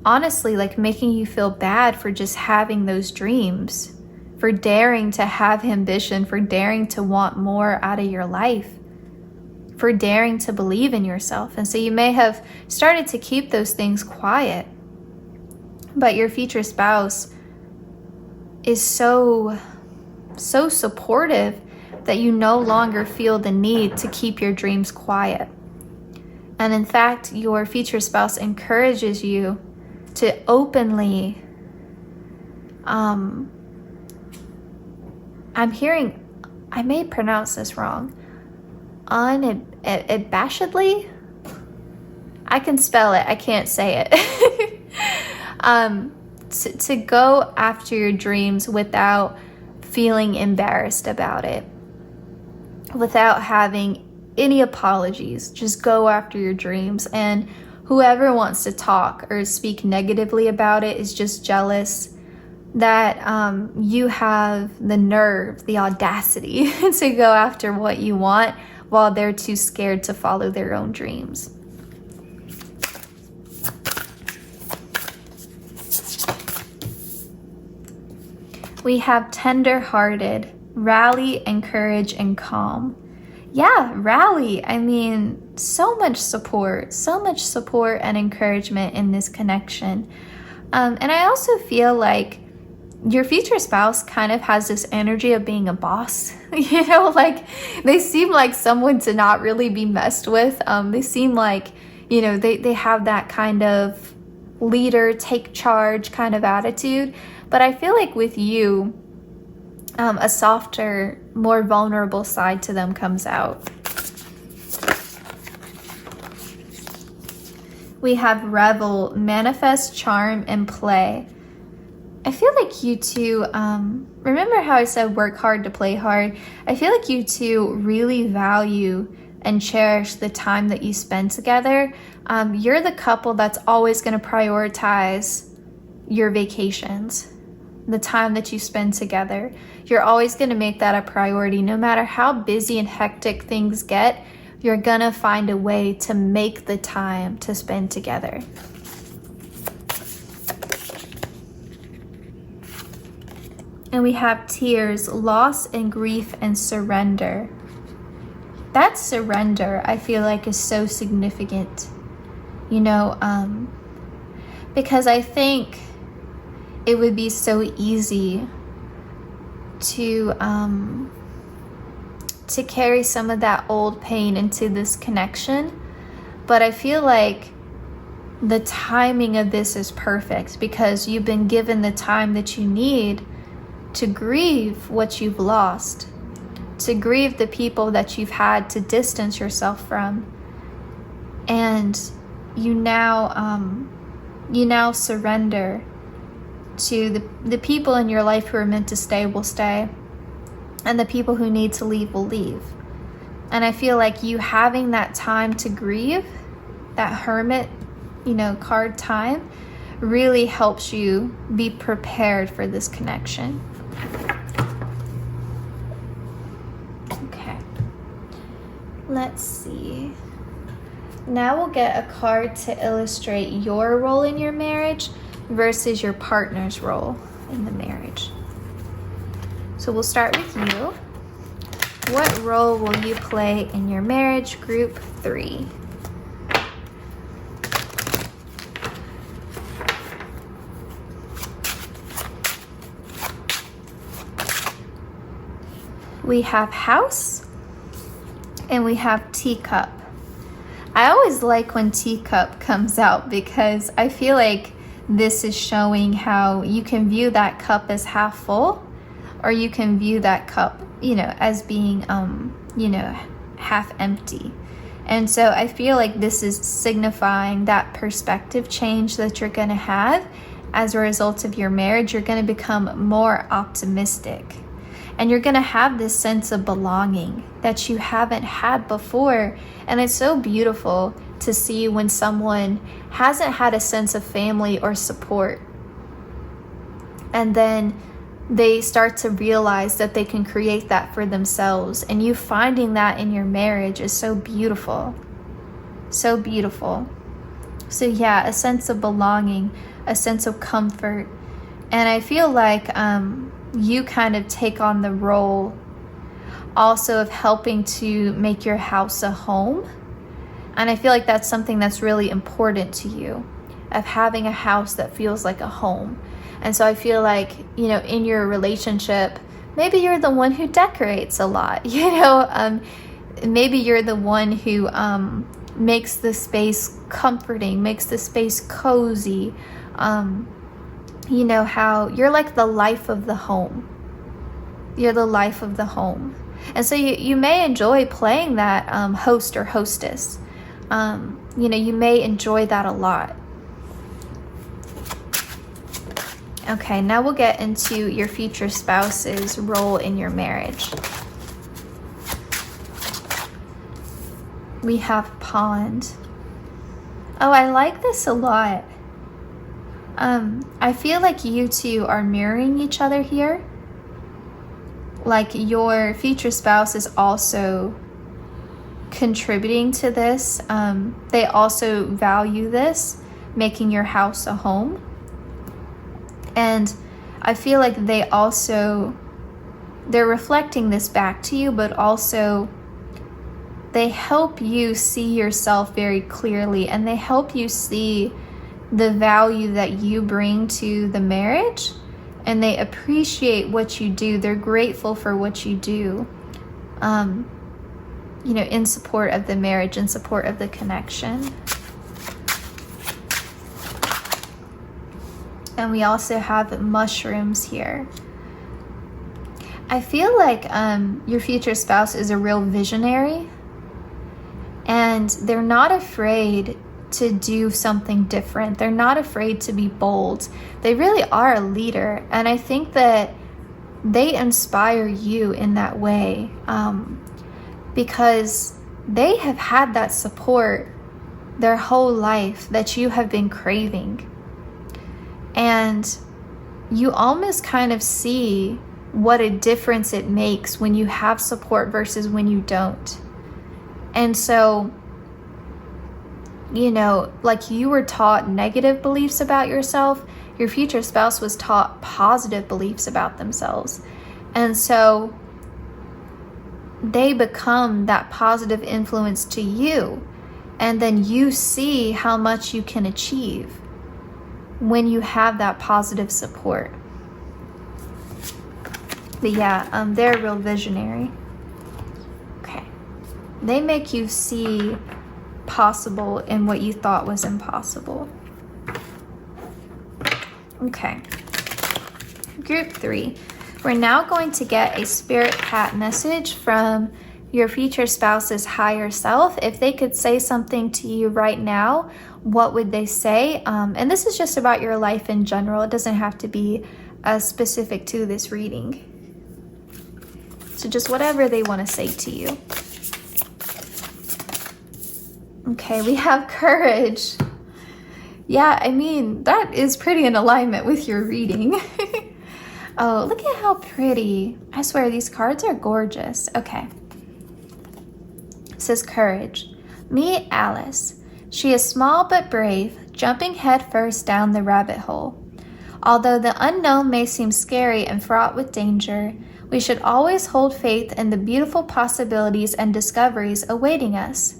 S1: honestly, like, making you feel bad for just having those dreams, for daring to have ambition, for daring to want more out of your life, for daring to believe in yourself. And so you may have started to keep those things quiet, but your future spouse is so supportive that you no longer feel the need to keep your dreams quiet. And in fact, your future spouse encourages you to openly, I'm hearing, I may pronounce this wrong, unabashedly? I can spell it, I can't say it. To go after your dreams without feeling embarrassed about it, without having any apologies. Just go after your dreams, and whoever wants to talk or speak negatively about it is just jealous that you have the nerve, the audacity to go after what you want while they're too scared to follow their own dreams. We have Tender-Hearted, Rally, Encourage, and Calm. Yeah, rally. I mean, so much support and encouragement in this connection. And I also feel like your future spouse kind of has this energy of being a boss. Like, they seem like someone to not really be messed with. They seem like, they have that kind of leader, take charge kind of attitude. But I feel like with you, a softer, more vulnerable side to them comes out. We have Revel, Manifest, Charm, and Play. I feel like you two, remember how I said work hard to play hard? I feel like you two really value and cherish the time that you spend together. You're the couple that's always going to prioritize your vacations, the time that you spend together. You're always going to make that a priority. No matter how busy and hectic things get, you're going to find a way to make the time to spend together. And we have tears, loss and grief and surrender. That surrender, I feel like, is so significant, you know, because I think it would be so easy to carry some of that old pain into this connection. But I feel like the timing of this is perfect because you've been given the time that you need to grieve what you've lost, to grieve the people that you've had to distance yourself from. And you now surrender to the people in your life who are meant to stay will stay, and the people who need to leave will leave. And I feel like you having that time to grieve, that hermit, you know, card time, really helps you be prepared for this connection. Okay, let's see. Now we'll get a card to illustrate your role in your marriage versus your partner's role in the marriage. So we'll start with you. What role will you play in your marriage? Group 3. We have house and we have teacup. I always like when teacup comes out because I feel like this is showing how you can view that cup as half full, or you can view that cup, you know, as being, you know, half empty. And so I feel like this is signifying that perspective change that you're going to have as a result of your marriage. You're going to become more optimistic, and you're going to have this sense of belonging that you haven't had before. And it's so beautiful to see when someone hasn't had a sense of family or support, and then they start to realize that they can create that for themselves. And you finding that in your marriage is so beautiful. So beautiful. So yeah, a sense of belonging, a sense of comfort. And I feel like you kind of take on the role also of helping to make your house a home. And I feel like that's something that's really important to you, of having a house that feels like a home. And so I feel like, you know, in your relationship, maybe you're the one who decorates a lot, you know, maybe you're the one who makes the space comforting, makes the space cozy. You know, how you're like the life of the home. You're the life of the home. And so you may enjoy playing that host or hostess. You know, you may enjoy that a lot. Okay, now we'll get into your future spouse's role in your marriage. We have pond. Oh, I like this a lot. I feel like you two are mirroring each other here. Like your future spouse is also contributing to this. They also value this, making your house a home. And I feel like they're reflecting this back to you, but also they help you see yourself very clearly, and they help you see the value that you bring to the marriage, and they appreciate what you do. They're grateful for what you do, you know, in support of the marriage, in support of the connection. And we also have mushrooms here. I feel like your future spouse is a real visionary, and they're not afraid to do something different. They're not afraid to be bold. They really are a leader, and I think that they inspire you in that way, because they have had that support their whole life that you have been craving. And you almost kind of see what a difference it makes when you have support versus when you don't. And so you know, like you were taught negative beliefs about yourself, your future spouse was taught positive beliefs about themselves. And so they become that positive influence to you. And then you see how much you can achieve when you have that positive support. But yeah, they're real visionary. Okay. They make you see possible in what you thought was impossible. Okay. Group 3. We're now going to get a spirit cat message from your future spouse's higher self. If they could say something to you right now, what would they say? And this is just about your life in general. It doesn't have to be specific to this reading. So just whatever they want to say to you. Okay, we have courage. Yeah, I mean, that is pretty in alignment with your reading. Oh, look at how pretty. I swear, these cards are gorgeous. Okay. It says courage. Meet Alice. She is small but brave, jumping headfirst down the rabbit hole. Although the unknown may seem scary and fraught with danger, we should always hold faith in the beautiful possibilities and discoveries awaiting us.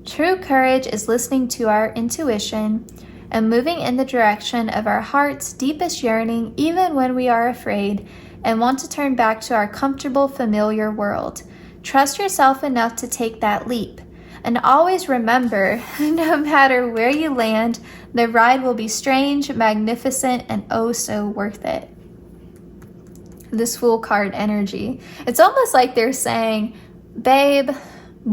S1: True courage is listening to our intuition and moving in the direction of our heart's deepest yearning, even when we are afraid and want to turn back to our comfortable, familiar world. Trust yourself enough to take that leap. And always remember, no matter where you land, the ride will be strange, magnificent, and oh so worth it. This Fool card energy. It's almost like they're saying, babe,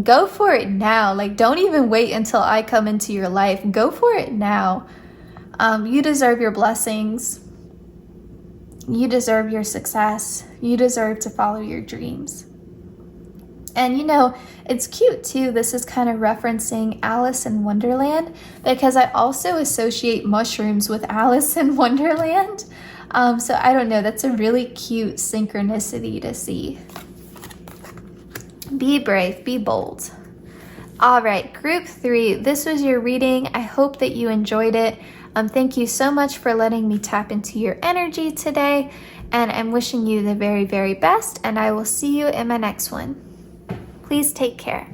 S1: go for it now. Like, don't even wait until I come into your life. Go for it now. You deserve your blessings. You deserve your success. You deserve to follow your dreams. And you know, it's cute too. This is kind of referencing Alice in Wonderland, because I also associate mushrooms with Alice in Wonderland. So I don't know, that's a really cute synchronicity to see. Be brave, be bold. All right, group 3, this was your reading. I hope that you enjoyed it. Thank you so much for letting me tap into your energy today, and I'm wishing you the very, very best, and I will see you in my next one. Please take care.